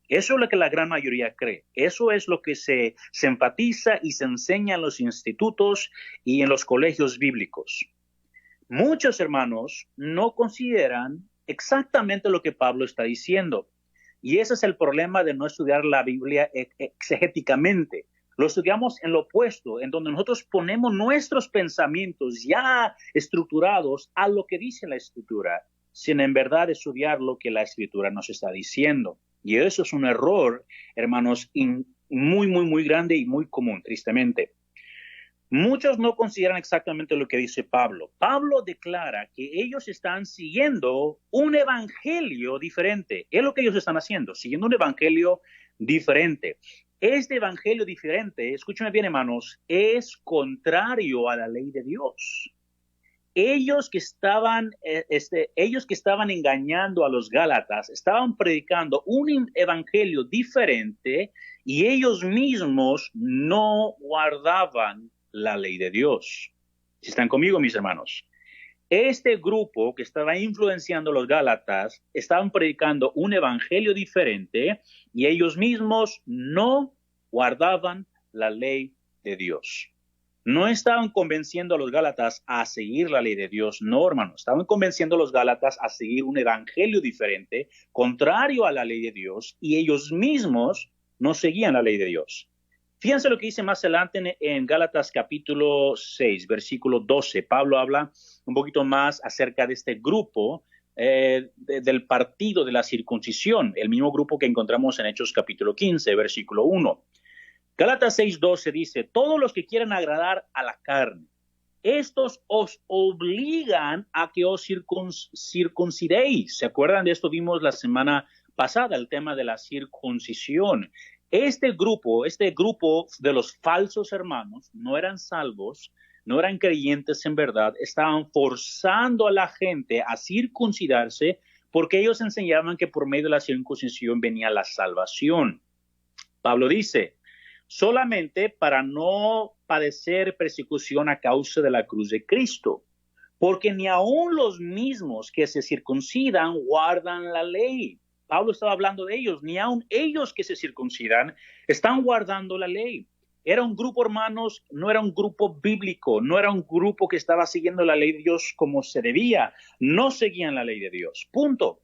Speaker 6: Eso es lo que la gran mayoría cree. Eso es lo que se enfatiza y se enseña en los institutos y en los colegios bíblicos. Muchos hermanos no consideran exactamente lo que Pablo está diciendo. Y ese es el problema de no estudiar la Biblia exegéticamente. Lo estudiamos en lo opuesto, en donde nosotros ponemos nuestros pensamientos ya estructurados a lo que dice la Escritura, sin en verdad estudiar lo que la Escritura nos está diciendo. Y eso es un error, hermanos, muy grande y muy común, tristemente. Muchos no consideran exactamente lo que dice Pablo. Pablo declara que ellos están siguiendo un evangelio diferente. Es lo que ellos están haciendo, siguiendo un evangelio diferente. Este evangelio diferente, escúchame bien, hermanos, es contrario a la ley de Dios. Ellos que estaban engañando a los Gálatas, estaban predicando un evangelio diferente y ellos mismos no guardaban la ley de Dios. Si están conmigo, mis hermanos. Este grupo que estaba influenciando a los Gálatas estaban predicando un evangelio diferente y ellos mismos no guardaban la ley de Dios. No estaban convenciendo a los Gálatas a seguir la ley de Dios, no, hermanos. Estaban convenciendo a los Gálatas a seguir un evangelio diferente, contrario a la ley de Dios, y ellos mismos no seguían la ley de Dios. Fíjense lo que dice más adelante en Gálatas capítulo 6, versículo 12. Pablo habla un poquito más acerca de este grupo del partido de la circuncisión, el mismo grupo que encontramos en Hechos capítulo 15, versículo 1. Gálatas 6:12 dice, todos los que quieran agradar a la carne, estos os obligan a que os circuncidéis. ¿Se acuerdan de esto? Vimos la semana pasada el tema de la circuncisión. Este grupo de los falsos hermanos no eran salvos, no eran creyentes en verdad, estaban forzando a la gente a circuncidarse porque ellos enseñaban que por medio de la circuncisión venía la salvación. Pablo dice, solamente para no padecer persecución a causa de la cruz de Cristo, porque ni aun los mismos que se circuncidan guardan la ley. Pablo estaba hablando de ellos, ni aun ellos que se circuncidan están guardando la ley. Era un grupo, hermanos, no era un grupo bíblico, no era un grupo que estaba siguiendo la ley de Dios como se debía, no seguían la ley de Dios, punto.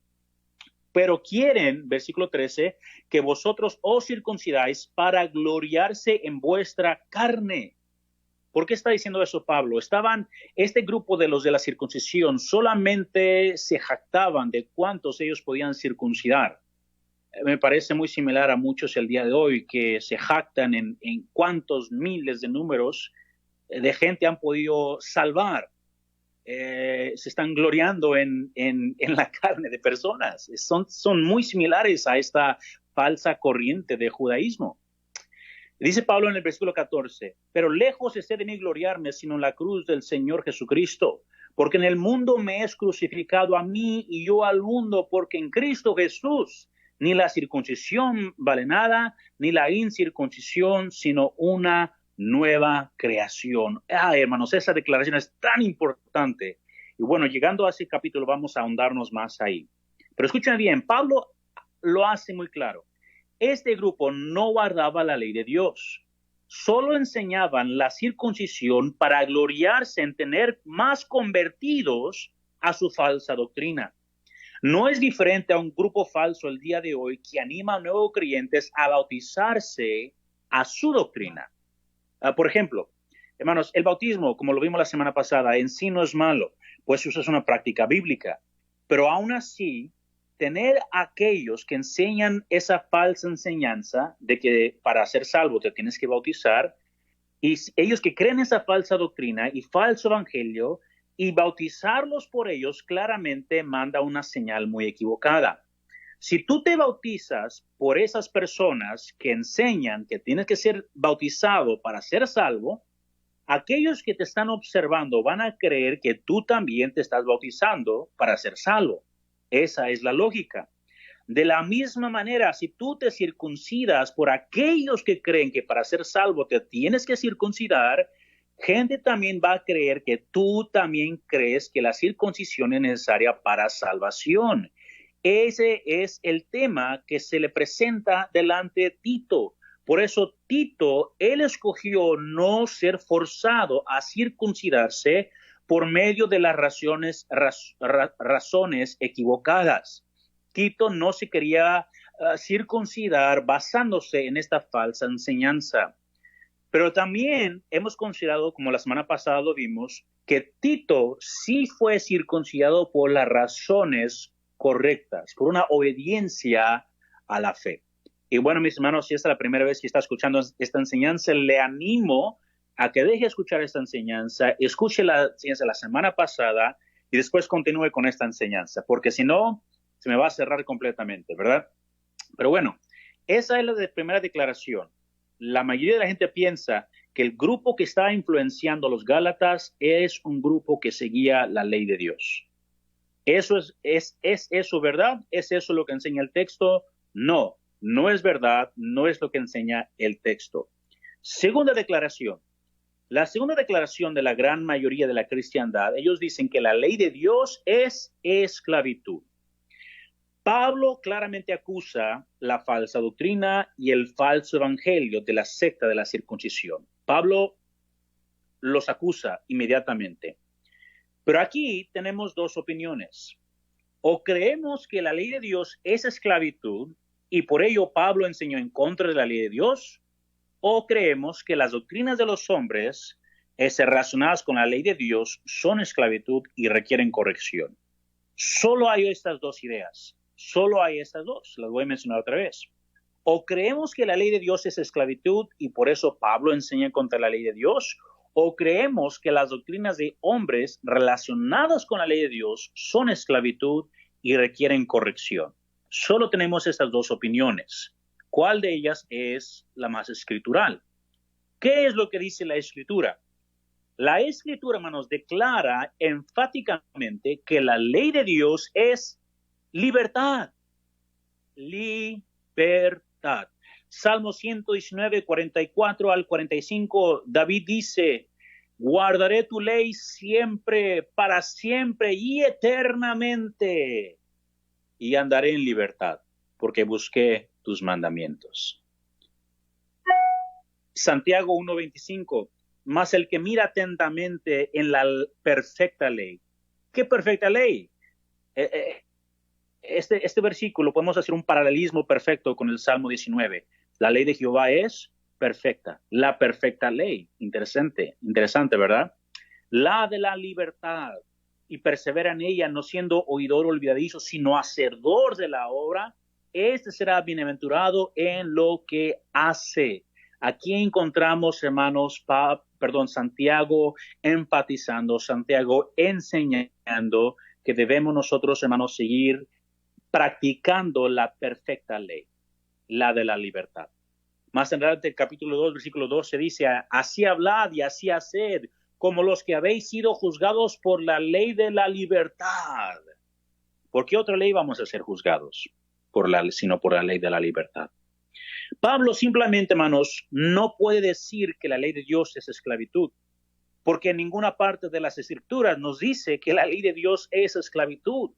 Speaker 6: Pero quieren, versículo 13, que vosotros os circuncidáis para gloriarse en vuestra carne. ¿Por qué está diciendo eso Pablo? Este grupo de los de la circuncisión solamente se jactaban de cuántos ellos podían circuncidar. Me parece muy similar a muchos el día de hoy que se jactan en cuántos miles de números de gente han podido salvar. Se están gloriando en la carne de personas. Son muy similares a esta falsa corriente de judaísmo. Dice Pablo en el versículo 14, pero lejos esté de mí gloriarme, sino en la cruz del Señor Jesucristo, porque en el mundo me es crucificado a mí y yo al mundo, porque en Cristo Jesús ni la circuncisión vale nada, ni la incircuncisión, sino una nueva creación. Hermanos, esa declaración es tan importante. Y bueno, llegando a ese capítulo vamos a ahondarnos más ahí. Pero escuchen bien, Pablo lo hace muy claro. Este grupo no guardaba la ley de Dios. solo enseñaban la circuncisión para gloriarse en tener más convertidos a su falsa doctrina. No es diferente a un grupo falso el día de hoy que anima a nuevos creyentes a bautizarse a su doctrina. Por ejemplo, hermanos, el bautismo, como lo vimos la semana pasada, en sí no es malo, pues eso es una práctica bíblica. Pero aún así, tener aquellos que enseñan esa falsa enseñanza de que para ser salvo te tienes que bautizar, y ellos que creen esa falsa doctrina y falso evangelio, y bautizarlos por ellos claramente manda una señal muy equivocada. Si tú te bautizas por esas personas que enseñan que tienes que ser bautizado para ser salvo, aquellos que te están observando van a creer que tú también te estás bautizando para ser salvo. Esa es la lógica. De la misma manera, si tú te circuncidas por aquellos que creen que para ser salvo te tienes que circuncidar, gente también va a creer que tú también crees que la circuncisión es necesaria para salvación. Ese es el tema que se le presenta delante de Tito. Por eso Tito, él escogió no ser forzado a circuncidarse por medio de las razones equivocadas. Tito no se quería circuncidar basándose en esta falsa enseñanza. Pero también hemos considerado, como la semana pasada lo vimos, que Tito sí fue circuncidado por las razones correctas, por una obediencia a la fe. Y bueno, mis hermanos, si esta es la primera vez que está escuchando esta enseñanza, le animo a que deje escuchar esta enseñanza, escuche la enseñanza de la semana pasada y después continúe con esta enseñanza, porque si no, se me va a cerrar completamente, ¿verdad? Pero bueno, esa es la primera declaración. La mayoría de la gente piensa que el grupo que está influenciando a los Gálatas es un grupo que seguía la ley de Dios. ¿Es eso verdad? ¿Es eso lo que enseña el texto? No, no es verdad, no es lo que enseña el texto. Segunda declaración. La segunda declaración de la gran mayoría de la cristiandad, ellos dicen que la ley de Dios es esclavitud. Pablo claramente acusa la falsa doctrina y el falso evangelio de la secta de la circuncisión. Pablo los acusa inmediatamente. Pero aquí tenemos dos opiniones. O creemos que la ley de Dios es esclavitud y por ello Pablo enseñó en contra de la ley de Dios, o creemos que las doctrinas de los hombres relacionadas con la ley de Dios son esclavitud y requieren corrección. Solo hay estas dos ideas. Solo hay estas dos, las voy a mencionar otra vez. O creemos que la ley de Dios es esclavitud y por eso Pablo enseña contra la ley de Dios, o creemos que las doctrinas de hombres relacionadas con la ley de Dios son esclavitud y requieren corrección. Solo tenemos estas dos opiniones. ¿Cuál de ellas es la más escritural? ¿Qué es lo que dice la Escritura? La Escritura, hermanos, declara enfáticamente que la ley de Dios es libertad. Libertad. Salmo 119, 44 al 45, David dice, guardaré tu ley siempre, para siempre y eternamente, y andaré en libertad, porque busqué tus mandamientos. Santiago 1:25, mas el que mira atentamente en la perfecta ley. ¿Qué perfecta ley? Este versículo podemos hacer un paralelismo perfecto con el Salmo 19. La ley de Jehová es perfecta, la perfecta ley. Interesante, ¿verdad? La de la libertad, y persevera en ella, no siendo oidor olvidadizo, sino hacedor de la obra, este será bienaventurado en lo que hace. Aquí encontramos, hermanos, Santiago enfatizando, Santiago enseñando que debemos nosotros, hermanos, seguir practicando la perfecta ley, la de la libertad. Más adelante, el capítulo 2, versículo 12 dice, así hablad y así haced, como los que habéis sido juzgados por la ley de la libertad. ¿Por qué otra ley vamos a ser juzgados? Sino por la ley de la libertad. Pablo simplemente, hermanos, no puede decir que la ley de Dios es esclavitud, porque en ninguna parte de las Escrituras nos dice que la ley de Dios es esclavitud.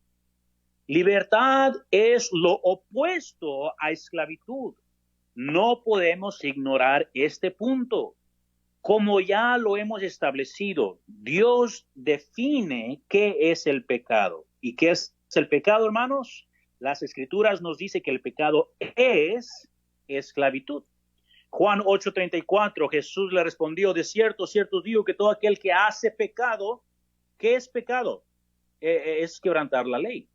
Speaker 6: Libertad es lo opuesto a esclavitud. no podemos ignorar este punto. Como ya lo hemos establecido, Dios define qué es el pecado. ¿Y qué es el pecado, hermanos? Las Escrituras nos dicen que el pecado es esclavitud. Juan 8:34, Jesús le respondió, de cierto, cierto digo que todo aquel que hace pecado, ¿qué es pecado? Es quebrantar la ley.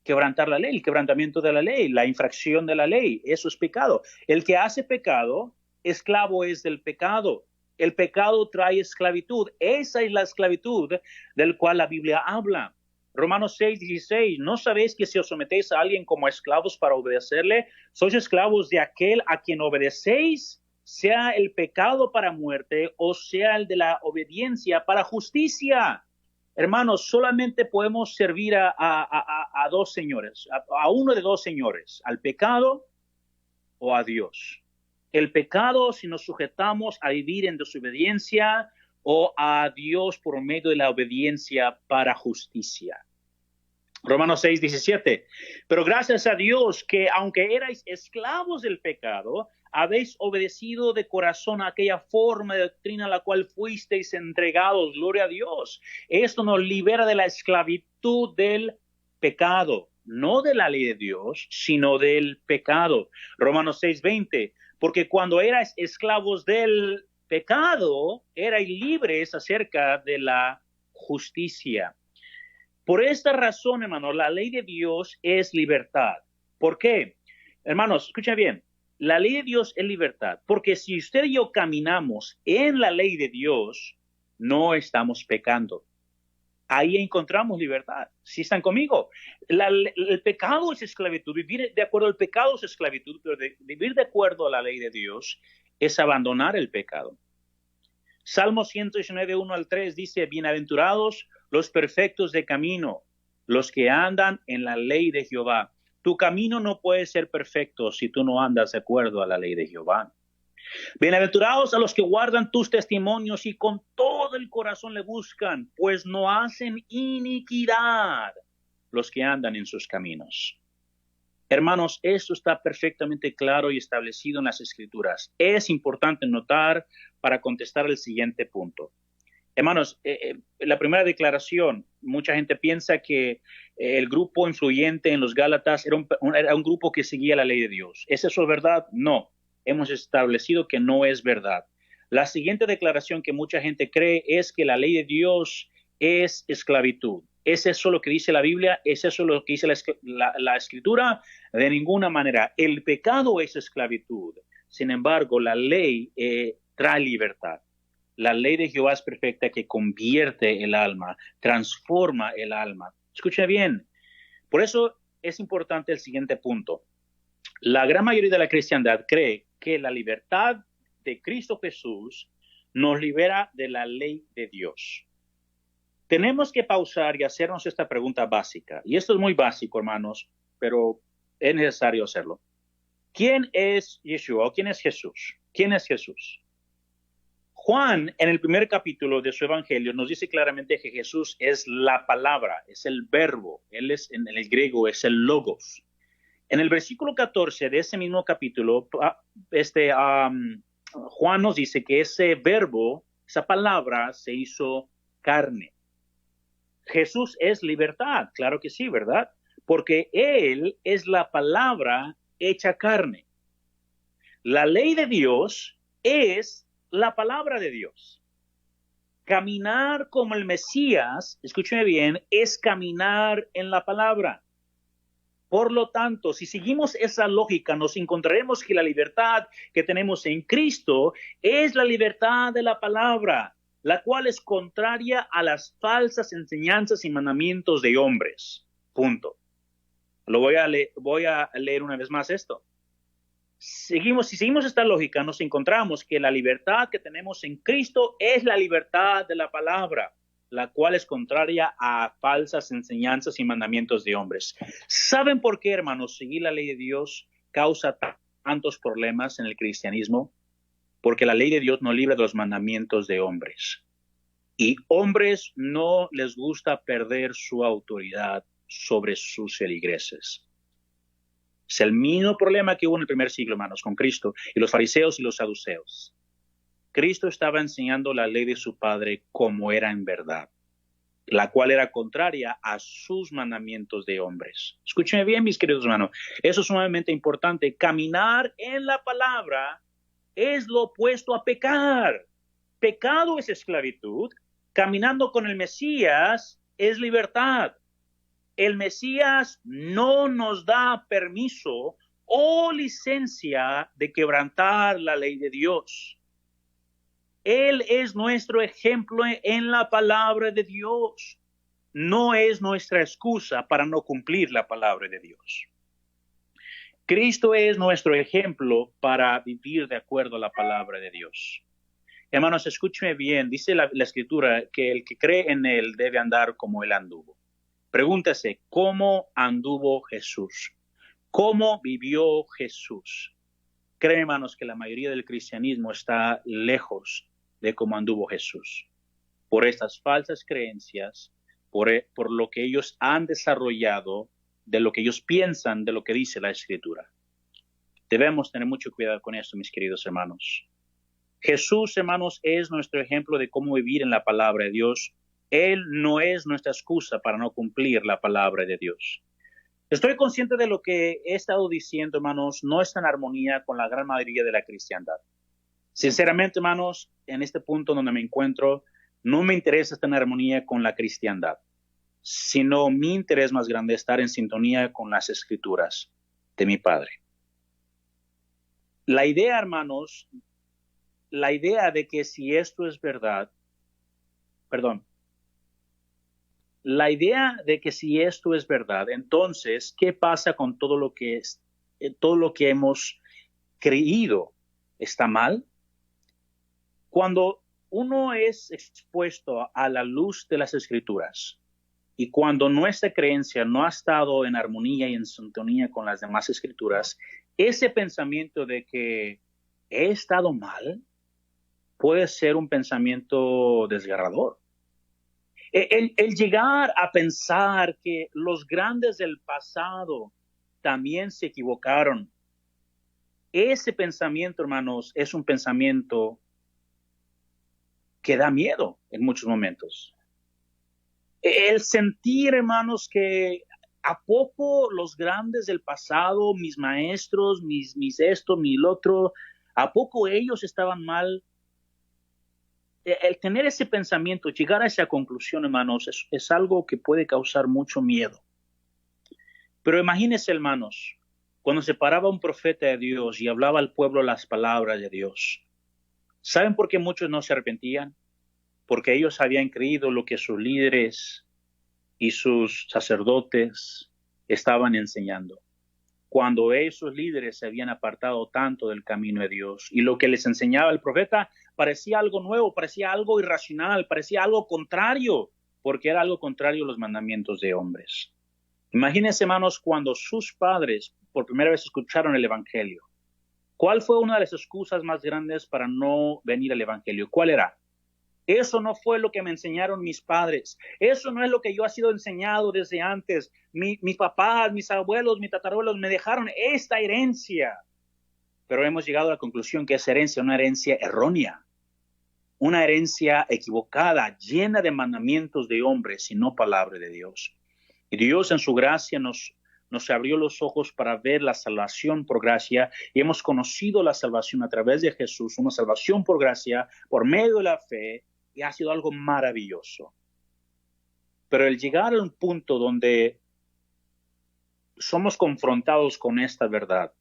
Speaker 6: Quebrantar la ley, el quebrantamiento de la ley, la infracción de la ley, eso es pecado. El que hace pecado, esclavo es del pecado. El pecado trae esclavitud. Esa es la esclavitud del cual la Biblia habla. Romanos 6:16, ¿no sabéis que si os sometéis a alguien como esclavos para obedecerle, sois esclavos de aquel a quien obedecéis, sea el pecado para muerte o sea el de la obediencia para justicia? Hermanos, solamente podemos servir a dos señores, a uno de dos señores, al pecado o a Dios. El pecado si nos sujetamos a vivir en desobediencia o a Dios por medio de la obediencia para justicia. Romanos 6:17. Pero gracias a Dios que aunque erais esclavos del pecado, habéis obedecido de corazón a aquella forma de doctrina a la cual fuisteis entregados. Gloria a Dios. Esto nos libera de la esclavitud del pecado, no de la ley de Dios, sino del pecado. Romanos 6:20. Porque cuando erais esclavos del pecado, erais libres acerca de la justicia. Por esta razón, hermanos, la ley de Dios es libertad. ¿Por qué? Hermanos, escuchen bien. La ley de Dios es libertad, porque si usted y yo caminamos en la ley de Dios, no estamos pecando. Ahí encontramos libertad. ¿Sí están conmigo? El pecado es esclavitud. Vivir de acuerdo al pecado es esclavitud, pero vivir de acuerdo a la ley de Dios es abandonar el pecado. Salmo 119, 1-3 dice, bienaventurados los perfectos de camino, los que andan en la ley de Jehová. Tu camino no puede ser perfecto si tú no andas de acuerdo a la ley de Jehová. Bienaventurados a los que guardan tus testimonios y con todo el corazón le buscan, pues no hacen iniquidad los que andan en sus caminos. Hermanos, esto está perfectamente claro y establecido en las Escrituras. Es importante notar para contestar el siguiente punto. Hermanos, la primera declaración, mucha gente piensa que el grupo influyente en los Gálatas era un grupo que seguía la ley de Dios. ¿Es eso verdad? No. Hemos establecido que no es verdad. La siguiente declaración que mucha gente cree es que la ley de Dios es esclavitud. ¿Es eso lo que dice la Biblia? ¿Es eso lo que dice la Escritura? De ninguna manera. El pecado es esclavitud. Sin embargo, la ley trae libertad. La ley de Jehová es perfecta que convierte el alma, transforma el alma. Escucha bien. Por eso es importante el siguiente punto. La gran mayoría de la cristiandad cree que la libertad de Cristo Jesús nos libera de la ley de Dios. Tenemos que pausar y hacernos esta pregunta básica. Y esto es muy básico, hermanos, pero es necesario hacerlo. ¿Quién es Yeshua o quién es Jesús? ¿Quién es Jesús? Juan, en el primer capítulo de su evangelio, nos dice claramente que Jesús es la palabra, es el verbo. Él es, en el griego, es el logos. En el versículo 14 de ese mismo capítulo, Juan nos dice que ese verbo, esa palabra, se hizo carne. Jesús es libertad, claro que sí, ¿verdad? Porque Él es la palabra hecha carne. La ley de Dios es la palabra de Dios. Caminar como el Mesías, escúcheme bien, es caminar en la palabra. Por lo tanto, si seguimos esa lógica, nos encontraremos que la libertad que tenemos en Cristo es la libertad de la palabra, la cual es contraria a las falsas enseñanzas y mandamientos de hombres. Punto. Voy a leer una vez más esto. Si seguimos esta lógica, nos encontramos que la libertad que tenemos en Cristo es la libertad de la palabra, la cual es contraria a falsas enseñanzas y mandamientos de hombres. ¿Saben por qué, hermanos, seguir la ley de Dios causa tantos problemas en el cristianismo? Porque la ley de Dios nos libra de los mandamientos de hombres. Y hombres no les gusta perder su autoridad sobre sus feligreses. Es el mismo problema que hubo en el primer siglo, hermanos, con Cristo y los fariseos y los saduceos. Cristo estaba enseñando la ley de su Padre como era en verdad, la cual era contraria a sus mandamientos de hombres. Escúchenme bien, mis queridos hermanos. Eso es sumamente importante. Caminar en la palabra es lo opuesto a pecar. Pecado es esclavitud. Caminando con el Mesías es libertad. El Mesías no nos da permiso o licencia de quebrantar la ley de Dios. Él es nuestro ejemplo en la palabra de Dios. No es nuestra excusa para no cumplir la palabra de Dios. Cristo es nuestro ejemplo para vivir de acuerdo a la palabra de Dios. Hermanos, escúcheme bien. Dice la Escritura que el que cree en Él debe andar como Él anduvo. Pregúntese, ¿cómo anduvo Jesús? ¿Cómo vivió Jesús? Creen, hermanos, que la mayoría del cristianismo está lejos de cómo anduvo Jesús. Por estas falsas creencias, por lo que ellos han desarrollado, de lo que ellos piensan, de lo que dice la Escritura. Debemos tener mucho cuidado con esto, mis queridos hermanos. Jesús, hermanos, es nuestro ejemplo de cómo vivir en la palabra de Dios. Él no es nuestra excusa para no cumplir la palabra de Dios. Estoy consciente de lo que he estado diciendo, hermanos, no está en armonía con la gran mayoría de la cristiandad. Sinceramente, hermanos, en este punto donde me encuentro, no me interesa estar en armonía con la cristiandad, sino mi interés más grande es estar en sintonía con las Escrituras de mi Padre. La idea, hermanos, la idea de que si esto es verdad, la idea de que si esto es verdad, entonces, ¿qué pasa con todo lo que hemos creído? ¿Está mal? Cuando uno es expuesto a la luz de las Escrituras y cuando nuestra creencia no ha estado en armonía y en sintonía con las demás Escrituras, ese pensamiento de que he estado mal puede ser un pensamiento desgarrador. El llegar a pensar que los grandes del pasado también se equivocaron, ese pensamiento, hermanos, es un pensamiento que da miedo en muchos momentos. El sentir, hermanos, que ¿a poco los grandes del pasado, mis maestros, mis esto, mi otro, a poco ellos estaban mal? El tener ese pensamiento, llegar a esa conclusión, hermanos, es algo que puede causar mucho miedo. Pero imagínense, hermanos, cuando se paraba un profeta de Dios y hablaba al pueblo las palabras de Dios. ¿Saben por qué muchos no se arrepentían? Porque ellos habían creído lo que sus líderes y sus sacerdotes estaban enseñando. Cuando esos líderes se habían apartado tanto del camino de Dios y lo que les enseñaba el profeta parecía algo nuevo, parecía algo irracional, parecía algo contrario, porque era algo contrario a los mandamientos de hombres. Imagínense, hermanos, cuando sus padres por primera vez escucharon el Evangelio. ¿Cuál fue una de las excusas más grandes para no venir al Evangelio? ¿Cuál era? Eso no fue lo que me enseñaron mis padres. Eso no es lo que yo he sido enseñado desde antes. Mis papás, mis abuelos, mis tatarabuelos me dejaron esta herencia. Pero hemos llegado a la conclusión que esa herencia es una herencia errónea. Una herencia equivocada, llena de mandamientos de hombres y no palabra de Dios. Y Dios en su gracia nos abrió los ojos para ver la salvación por gracia y hemos conocido la salvación a través de Jesús, una salvación por gracia, por medio de la fe, y ha sido algo maravilloso. Pero el llegar a un punto donde somos confrontados con esta verdad,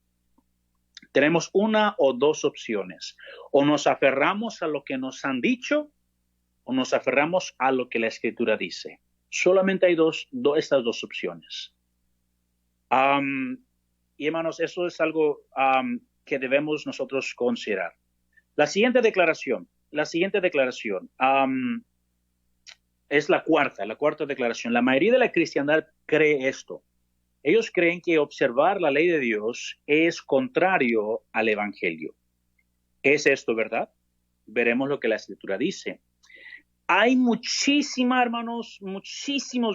Speaker 6: tenemos una o dos opciones. O nos aferramos a lo que nos han dicho o nos aferramos a lo que la Escritura dice. Solamente hay estas dos opciones. Y hermanos, eso es algo que debemos nosotros considerar. La siguiente declaración es la cuarta declaración. La mayoría de la cristiandad cree esto. Ellos creen que observar la ley de Dios es contrario al Evangelio. ¿Es esto verdad? Veremos lo que la Escritura dice. Hay muchísimos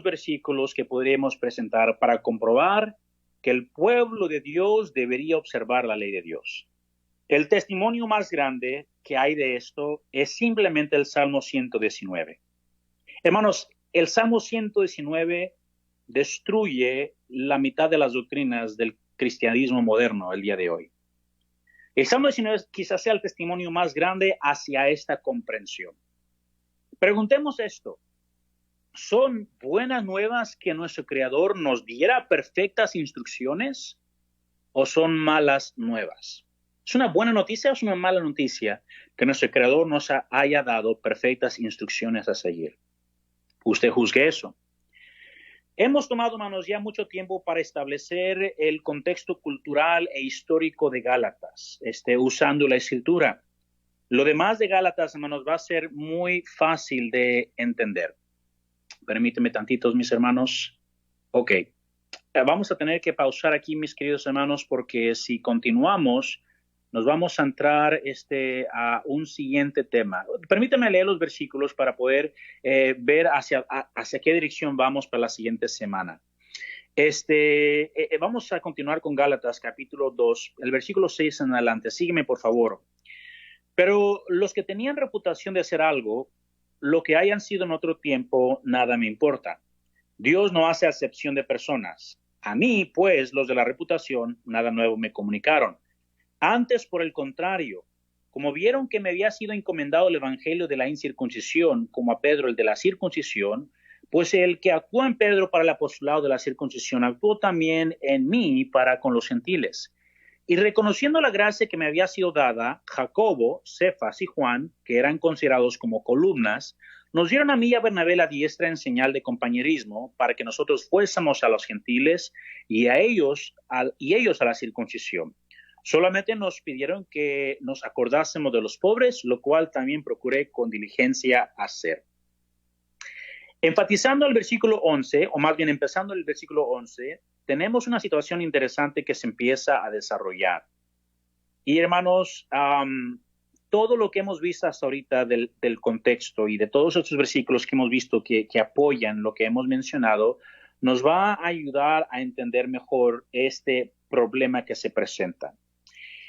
Speaker 6: versículos que podríamos presentar para comprobar que el pueblo de Dios debería observar la ley de Dios. El testimonio más grande que hay de esto es simplemente el Salmo 119. Hermanos, el Salmo 119 destruye la mitad de las doctrinas del cristianismo moderno el día de hoy. El Salmo 19 quizás sea el testimonio más grande hacia esta comprensión. Preguntemos esto. ¿Son buenas nuevas que nuestro Creador nos diera perfectas instrucciones o son malas nuevas? ¿Es una buena noticia o es una mala noticia que nuestro Creador nos haya dado perfectas instrucciones a seguir? Usted juzgue eso. Hemos tomado, hermanos, ya mucho tiempo para establecer el contexto cultural e histórico de Gálatas, usando la Escritura. Lo demás de Gálatas, hermanos, va a ser muy fácil de entender. Permíteme tantitos, mis hermanos. Ok. Vamos a tener que pausar aquí, mis queridos hermanos, porque si continuamos, nos vamos a entrar a un siguiente tema. Permítame leer los versículos para poder ver hacia qué dirección vamos para la siguiente semana. Vamos a continuar con Gálatas capítulo 2, el versículo 6 en adelante. Sígueme, por favor. Pero los que tenían reputación de hacer algo, lo que hayan sido en otro tiempo, nada me importa. Dios no hace acepción de personas. A mí, pues, los de la reputación, nada nuevo me comunicaron. Antes, por el contrario, como vieron que me había sido encomendado el evangelio de la incircuncisión, como a Pedro el de la circuncisión, pues el que actuó en Pedro para el apostolado de la circuncisión, actuó también en mí para con los gentiles. Y reconociendo la gracia que me había sido dada, Jacobo, Cefas y Juan, que eran considerados como columnas, nos dieron a mí y a Bernabé la diestra en señal de compañerismo para que nosotros fuésemos a los gentiles y ellos a la circuncisión. Solamente nos pidieron que nos acordásemos de los pobres, lo cual también procuré con diligencia hacer. Enfatizando el versículo 11, o más bien empezando el versículo 11, tenemos una situación interesante que se empieza a desarrollar. Y hermanos, todo lo que hemos visto hasta ahorita del contexto y de todos estos versículos que hemos visto que apoyan lo que hemos mencionado, nos va a ayudar a entender mejor este problema que se presenta.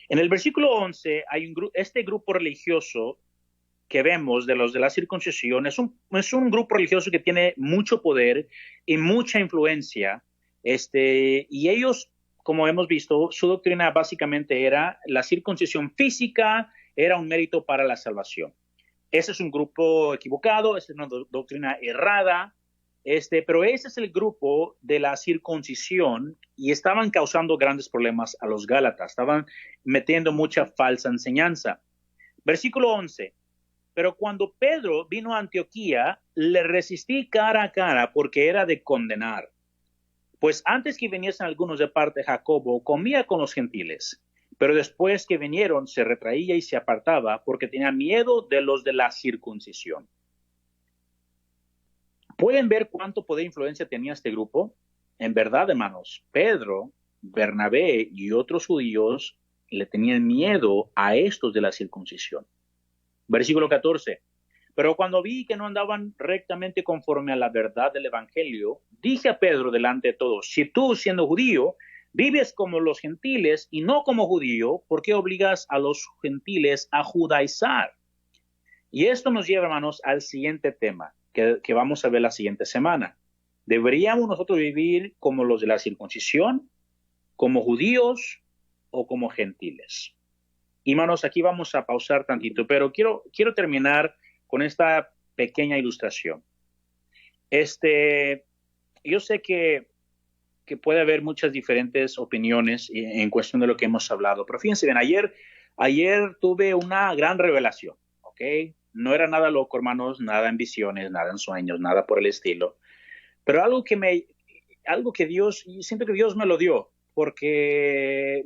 Speaker 6: En el versículo 11 hay este grupo religioso que vemos de los de la circuncisión, es un grupo religioso que tiene mucho poder y mucha influencia, y ellos, como hemos visto, su doctrina básicamente era la circuncisión física era un mérito para la salvación. Ese es un grupo equivocado, esa es una doctrina errada, pero ese es el grupo de la circuncisión y estaban causando grandes problemas a los Gálatas, estaban metiendo mucha falsa enseñanza. Versículo 11. Pero cuando Pedro vino a Antioquía, le resistí cara a cara porque era de condenar. Pues antes que viniesen algunos de parte de Jacobo, comía con los gentiles. Pero después que vinieron, se retraía y se apartaba porque tenía miedo de los de la circuncisión. ¿Pueden ver cuánto poder e influencia tenía este grupo? En verdad, hermanos, Pedro, Bernabé y otros judíos le tenían miedo a estos de la circuncisión. Versículo 14. Pero cuando vi que no andaban rectamente conforme a la verdad del evangelio, dije a Pedro delante de todos, si tú, siendo judío, vives como los gentiles y no como judío, ¿por qué obligas a los gentiles a judaizar? Y esto nos lleva, hermanos, al siguiente tema que vamos a ver la siguiente semana. ¿Deberíamos nosotros vivir como los de la circuncisión, como judíos o como gentiles? Y, hermanos, aquí vamos a pausar tantito, pero quiero terminar con esta pequeña ilustración. Yo sé que puede haber muchas diferentes opiniones en cuestión de lo que hemos hablado, pero fíjense bien, ayer tuve una gran revelación, ¿ok? No era nada loco, hermanos, nada en visiones, nada en sueños, nada por el estilo, pero algo que Dios, siento que Dios me lo dio, porque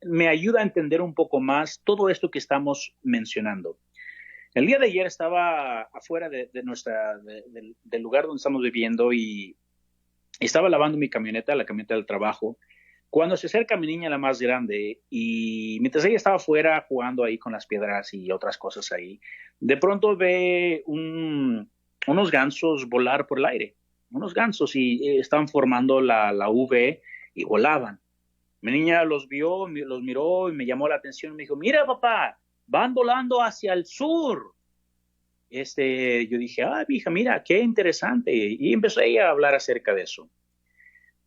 Speaker 6: me ayuda a entender un poco más todo esto que estamos mencionando. El día de ayer estaba afuera del lugar donde estamos viviendo y estaba lavando mi camioneta, la camioneta del trabajo, cuando se acerca mi niña, la más grande, y mientras ella estaba afuera jugando ahí con las piedras y otras cosas ahí, de pronto ve unos gansos volar por el aire, unos gansos, y estaban formando la V, y volaban. Mi niña los vio, los miró y me llamó la atención. Me dijo, mira papá, van volando hacia el sur. Yo dije, hija, mira, qué interesante. Y empezó ella a hablar acerca de eso.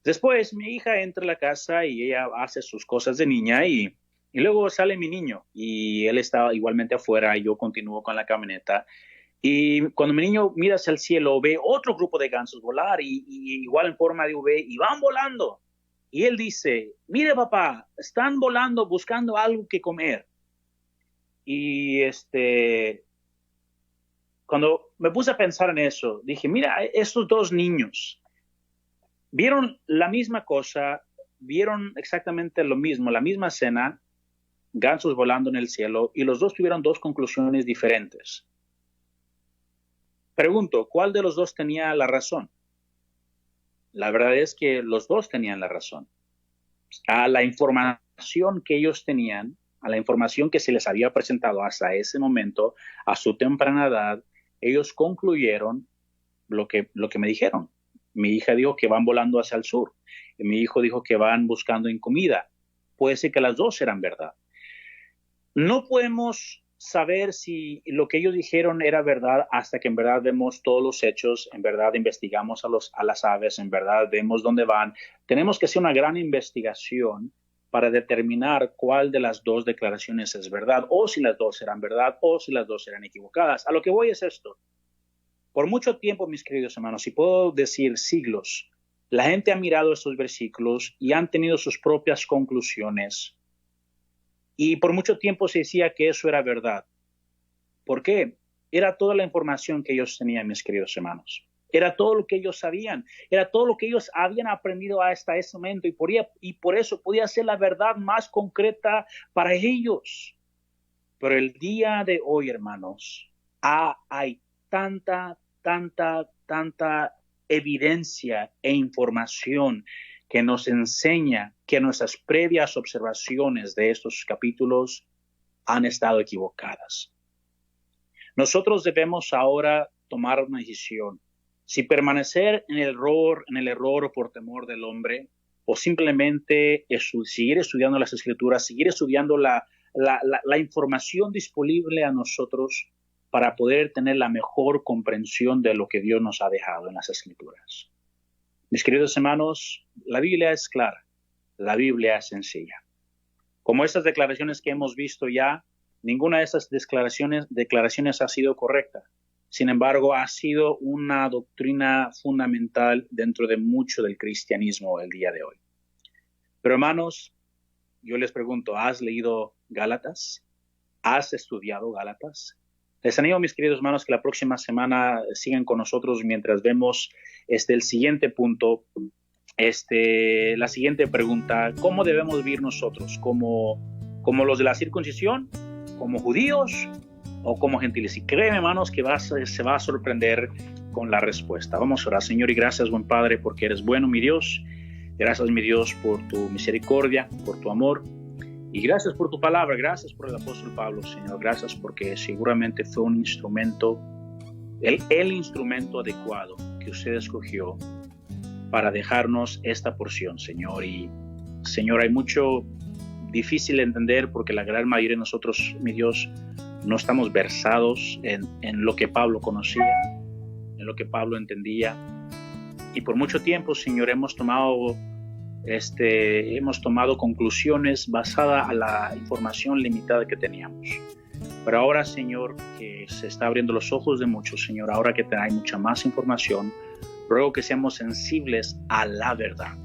Speaker 6: Después mi hija entra a la casa y ella hace sus cosas de niña y luego sale mi niño y él está igualmente afuera y yo continúo con la camioneta. Y cuando mi niño mira hacia el cielo, ve otro grupo de gansos volar y igual en forma de V y van volando. Y él dice, mire papá, están volando buscando algo que comer. Y cuando me puse a pensar en eso, dije, mira, estos dos niños vieron la misma cosa, vieron exactamente lo mismo, la misma escena, gansos volando en el cielo, y los dos tuvieron dos conclusiones diferentes. Pregunto, ¿cuál de los dos tenía la razón? La verdad es que los dos tenían la razón. A la información que ellos tenían, a la información que se les había presentado hasta ese momento, a su temprana edad, ellos concluyeron lo que me dijeron. Mi hija dijo que van volando hacia el sur. Y mi hijo dijo que van buscando en comida. Puede ser que las dos eran verdad. No podemos saber si lo que ellos dijeron era verdad hasta que en verdad vemos todos los hechos, en verdad investigamos a las aves, en verdad vemos dónde van. Tenemos que hacer una gran investigación para determinar cuál de las dos declaraciones es verdad, o si las dos eran verdad, o si las dos eran equivocadas. A lo que voy es esto. Por mucho tiempo, mis queridos hermanos, y puedo decir siglos, la gente ha mirado estos versículos y han tenido sus propias conclusiones. Y por mucho tiempo se decía que eso era verdad. ¿Por qué? Era toda la información que ellos tenían, mis queridos hermanos. Era todo lo que ellos sabían. Era todo lo que ellos habían aprendido hasta ese momento. Y por eso podía ser la verdad más concreta para ellos. Pero el día de hoy, hermanos, hay tanta evidencia e información que nos enseña que nuestras previas observaciones de estos capítulos han estado equivocadas. Nosotros debemos ahora tomar una decisión. Si permanecer en el error por temor del hombre, o simplemente seguir estudiando las Escrituras, seguir estudiando la información disponible a nosotros para poder tener la mejor comprensión de lo que Dios nos ha dejado en las Escrituras. Mis queridos hermanos, la Biblia es clara, la Biblia es sencilla. Como estas declaraciones que hemos visto ya, ninguna de estas declaraciones ha sido correcta. Sin embargo, ha sido una doctrina fundamental dentro de mucho del cristianismo el día de hoy. Pero hermanos, yo les pregunto, ¿has leído Gálatas? ¿Has estudiado Gálatas? Les animo, mis queridos hermanos, que la próxima semana sigan con nosotros mientras vemos el siguiente punto, la siguiente pregunta. ¿Cómo debemos vivir nosotros? ¿Como los de la circuncisión? ¿Como judíos? ¿O como gentiles? Y créeme, hermanos, que se va a sorprender con la respuesta. Vamos a orar. Señor, y gracias, buen Padre, porque eres bueno, mi Dios. Gracias, mi Dios, por tu misericordia, por tu amor. Y gracias por tu palabra, gracias por el apóstol Pablo, Señor. Gracias porque seguramente fue un instrumento, el instrumento adecuado que usted escogió para dejarnos esta porción, Señor. Y, Señor, hay mucho difícil de entender porque la gran mayoría de nosotros, mi Dios, no estamos versados en lo que Pablo conocía, en lo que Pablo entendía. Y por mucho tiempo, Señor, hemos tomado conclusiones basadas a la información limitada que teníamos. Pero ahora, Señor, que se está abriendo los ojos de muchos, Señor, ahora que hay mucha más información, ruego que seamos sensibles a la verdad,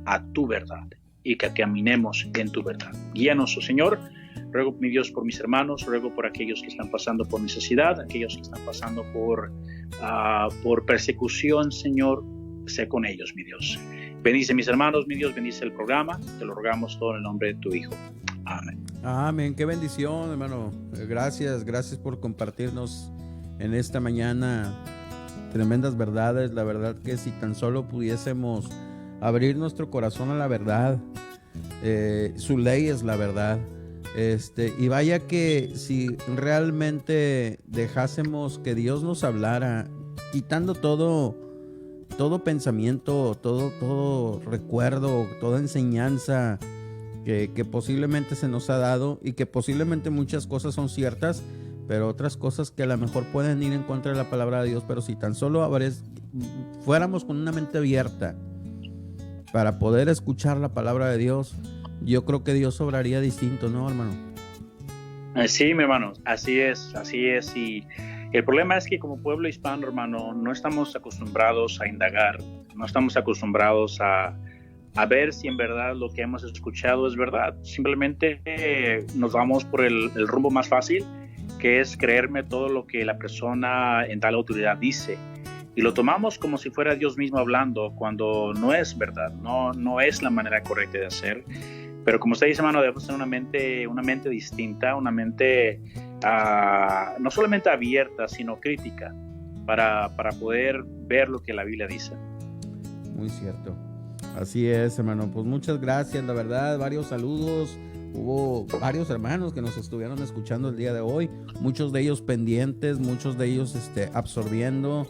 Speaker 6: a tu verdad, y que caminemos en tu verdad. Guíanos, oh Señor. Ruego, mi Dios, por mis hermanos, ruego por aquellos que están pasando por necesidad, aquellos que están pasando por persecución, Señor, sé con ellos, mi Dios. Bendice mis hermanos, mi Dios, bendice el programa. Te lo rogamos todo en el nombre de tu Hijo. Amén.
Speaker 5: Amén. Qué bendición, hermano. Gracias por compartirnos en esta mañana tremendas verdades. La verdad que si tan solo pudiésemos abrir nuestro corazón a la verdad, su ley es la verdad. Y vaya que si realmente dejásemos que Dios nos hablara, quitando todo todo pensamiento, todo recuerdo, toda enseñanza que posiblemente se nos ha dado, y que posiblemente muchas cosas son ciertas, pero otras cosas que a lo mejor pueden ir en contra de la palabra de Dios. Pero si tan solo fuéramos con una mente abierta para poder escuchar la palabra de Dios, yo creo que Dios obraría distinto, ¿no, hermano?
Speaker 6: Sí, mi hermano, así es. Y el problema es que como pueblo hispano, hermano, no estamos acostumbrados a indagar, no estamos acostumbrados a ver si en verdad lo que hemos escuchado es verdad. Simplemente nos vamos por el rumbo más fácil, que es creerme todo lo que la persona en tal autoridad dice. Y lo tomamos como si fuera Dios mismo hablando, cuando no es verdad, no es la manera correcta de hacer. Pero como usted dice, hermano, debemos tener una mente distinta, una mente no solamente abierta, sino crítica, para poder ver lo que la Biblia dice.
Speaker 5: Muy cierto. Así es, hermano. Pues muchas gracias, la verdad, varios saludos. Hubo varios hermanos que nos estuvieron escuchando el día de hoy, muchos de ellos pendientes, muchos de ellos absorbiendo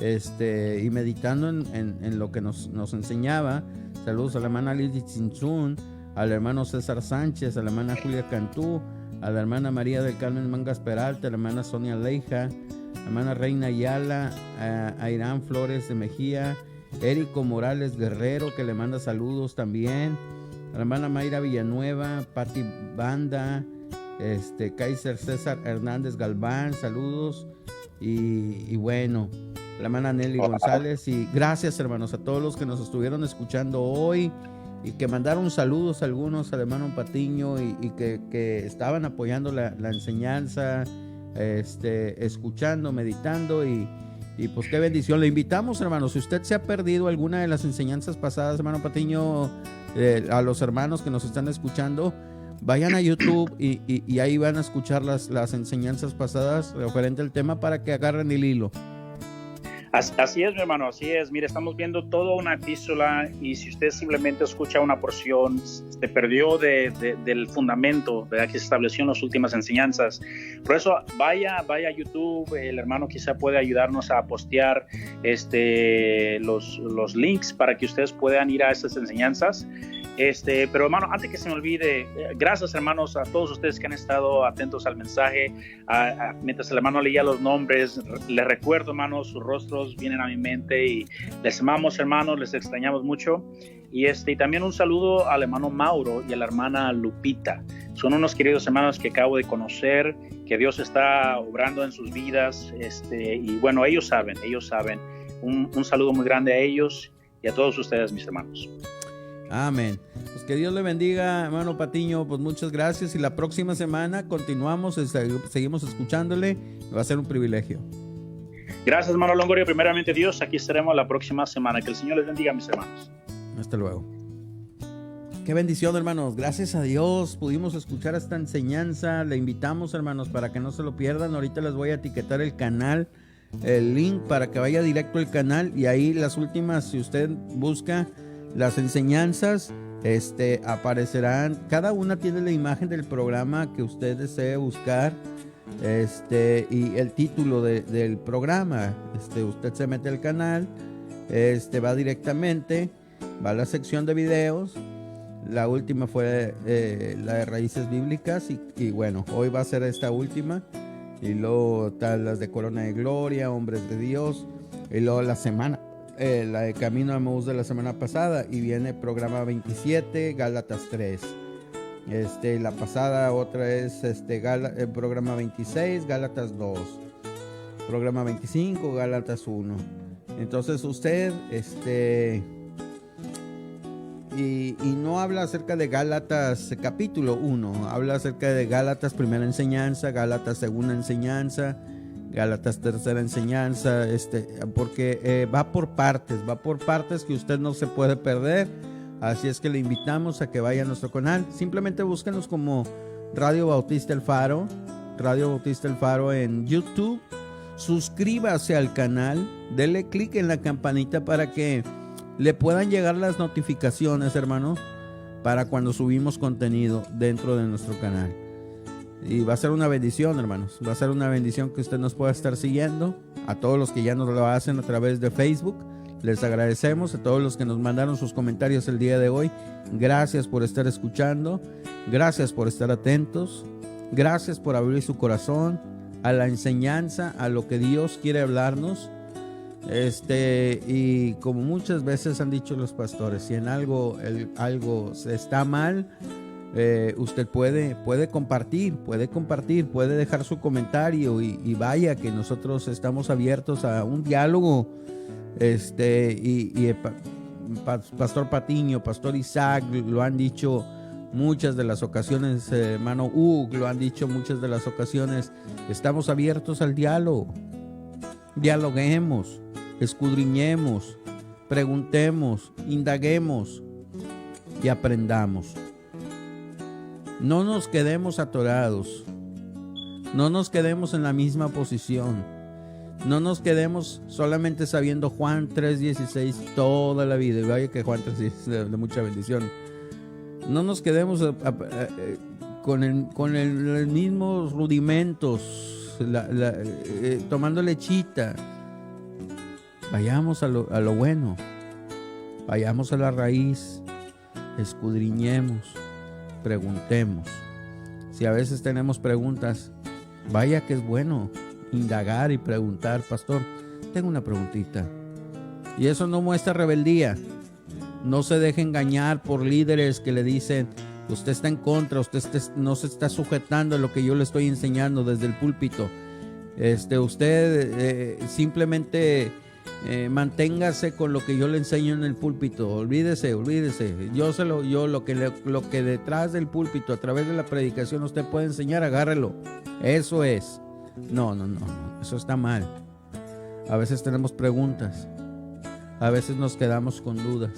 Speaker 5: y meditando en lo que nos enseñaba. Saludos a la hermana Lili Tzintzún, al hermano César Sánchez, a la hermana Julia Cantú, a la hermana María del Carmen Mangas Peralta, a la hermana Sonia Leija, a la hermana Reina Ayala, a Irán Flores de Mejía, Érico Morales Guerrero, que le manda saludos también, a la hermana Mayra Villanueva, Pati Banda, Kaiser César Hernández Galván, saludos, y bueno, la hermana Nelly González. Y gracias, hermanos, a todos los que nos estuvieron escuchando hoy y que mandaron saludos, algunos al hermano Patiño, y que estaban apoyando la enseñanza, escuchando, meditando, y pues qué bendición. Le invitamos, hermanos, si usted se ha perdido alguna de las enseñanzas pasadas, hermano Patiño, a los hermanos que nos están escuchando, vayan a YouTube y ahí van a escuchar las enseñanzas pasadas referente al tema, para que agarren el hilo.
Speaker 6: Así es, mi hermano, así es. Mire, estamos viendo toda una epístola, y si usted simplemente escucha una porción, se perdió del fundamento, ¿verdad?, que se estableció en las últimas enseñanzas. Por eso, vaya a YouTube. El hermano quizá puede ayudarnos a postear los links para que ustedes puedan ir a esas enseñanzas. Pero hermano, antes que se me olvide, gracias, hermanos, a todos ustedes que han estado atentos al mensaje. Mientras el hermano leía los nombres, les recuerdo, hermanos, sus rostros vienen a mi mente, y les amamos, hermanos, les extrañamos mucho. Y también un saludo al hermano Mauro y a la hermana Lupita. Son unos queridos hermanos que acabo de conocer, que Dios está obrando en sus vidas, y bueno, ellos saben. Un saludo muy grande a ellos y a todos ustedes, mis hermanos.
Speaker 5: Amén. Pues que Dios le bendiga, hermano Patiño. Pues muchas gracias, y la próxima semana continuamos, seguimos escuchándole. Va a ser un privilegio.
Speaker 6: Gracias, hermano Longorio. Primeramente Dios, aquí estaremos la próxima semana. Que el Señor les bendiga, mis hermanos.
Speaker 5: Hasta luego. Qué bendición, hermanos. Gracias a Dios pudimos escuchar esta enseñanza. Le invitamos, hermanos, para que no se lo pierdan. Ahorita les voy a etiquetar el canal, el link, para que vaya directo al canal, y ahí las últimas, si usted busca las enseñanzas, aparecerán. Cada una tiene la imagen del programa que usted desee buscar, y el título del programa. Usted se mete al canal, va directamente, va a la sección de videos. La última fue la de raíces bíblicas, y bueno, hoy va a ser esta última, y luego están las de Corona de Gloria, Hombres de Dios, y luego la semana, la de Camino a Emaús de la semana pasada, y viene programa 27, Gálatas 3. La pasada otra es programa 26, Gálatas 2. Programa 25, Gálatas 1. Entonces usted y no habla acerca de Gálatas capítulo 1, habla acerca de Gálatas primera enseñanza, Gálatas segunda enseñanza, Gálatas tercera enseñanza, porque va por partes que usted no se puede perder. Así es que le invitamos a que vaya a nuestro canal. Simplemente búsquenos como Radio Bautista El Faro en YouTube. Suscríbase al canal, dele clic en la campanita para que le puedan llegar las notificaciones, hermano, para cuando subimos contenido dentro de nuestro canal. Y va a ser una bendición, hermanos. Va a ser una bendición que usted nos pueda estar siguiendo. A todos los que ya nos lo hacen a través de Facebook, Les agradecemos a todos los que nos mandaron sus comentarios el día de hoy. Gracias por estar escuchando. Gracias por estar atentos. Gracias por abrir su corazón a la enseñanza, a lo que Dios quiere hablarnos. Y como muchas veces han dicho los pastores, si en algo está mal, usted puede compartir, puede dejar su comentario y vaya que nosotros estamos abiertos a un diálogo. Pastor Patiño, Pastor Isaac lo han dicho muchas de las ocasiones, hermano Hug lo han dicho muchas de las ocasiones. Estamos abiertos al diálogo. Dialoguemos, escudriñemos, preguntemos, indaguemos y aprendamos. No nos quedemos atorados, no nos quedemos en la misma posición, no nos quedemos solamente sabiendo Juan 3:16 toda la vida. Y vaya que Juan 3:16 de mucha bendición. No nos quedemos con los mismos rudimentos, tomando lechita. Vayamos a lo bueno, vayamos a la raíz, escudriñemos, preguntemos. Si a veces tenemos preguntas, vaya que es bueno indagar y preguntar. Pastor, tengo una preguntita. Y eso no muestra rebeldía. No se deje engañar por líderes que le dicen, usted está en contra, usted no se está sujetando a lo que yo le estoy enseñando desde el púlpito. Usted simplemente manténgase con lo que yo le enseño en el púlpito. Olvídese. Lo que detrás del púlpito, a través de la predicación, usted puede enseñar, agárrelo. Eso es. No, eso está mal. A veces tenemos preguntas, a veces nos quedamos con dudas.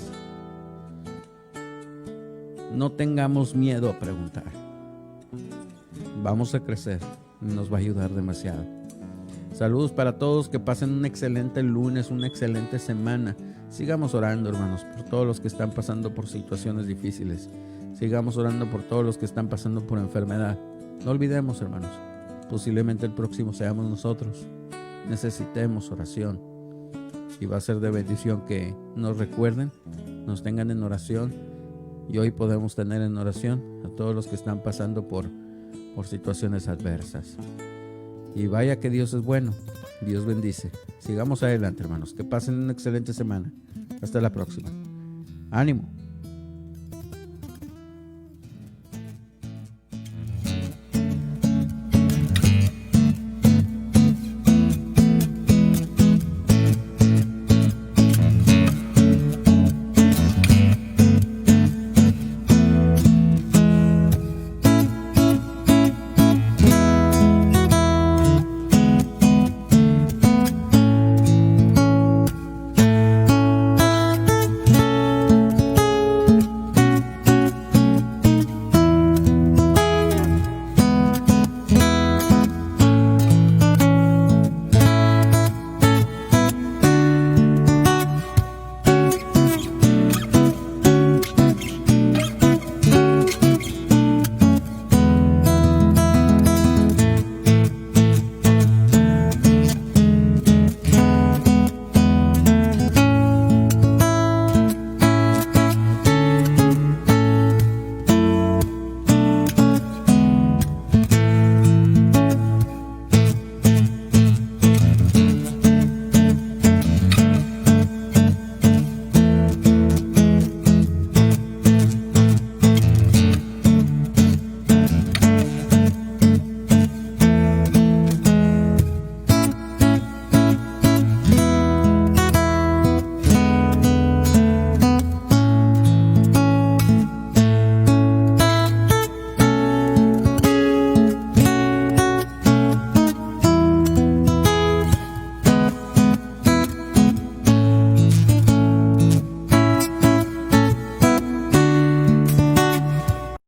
Speaker 5: No tengamos miedo a preguntar. Vamos a crecer, nos va a ayudar demasiado. Saludos para todos, que pasen un excelente lunes, una excelente semana. Sigamos orando, hermanos, por todos los que están pasando por situaciones difíciles. Sigamos orando por todos los que están pasando por enfermedad. No olvidemos, hermanos, posiblemente el próximo seamos nosotros. Necesitemos oración. Y va a ser de bendición que nos recuerden, nos tengan en oración. Y hoy podemos tener en oración a todos los que están pasando por situaciones adversas. Y vaya que Dios es bueno. Dios bendice. Sigamos adelante, hermanos. Que pasen una excelente semana. Hasta la próxima. Ánimo.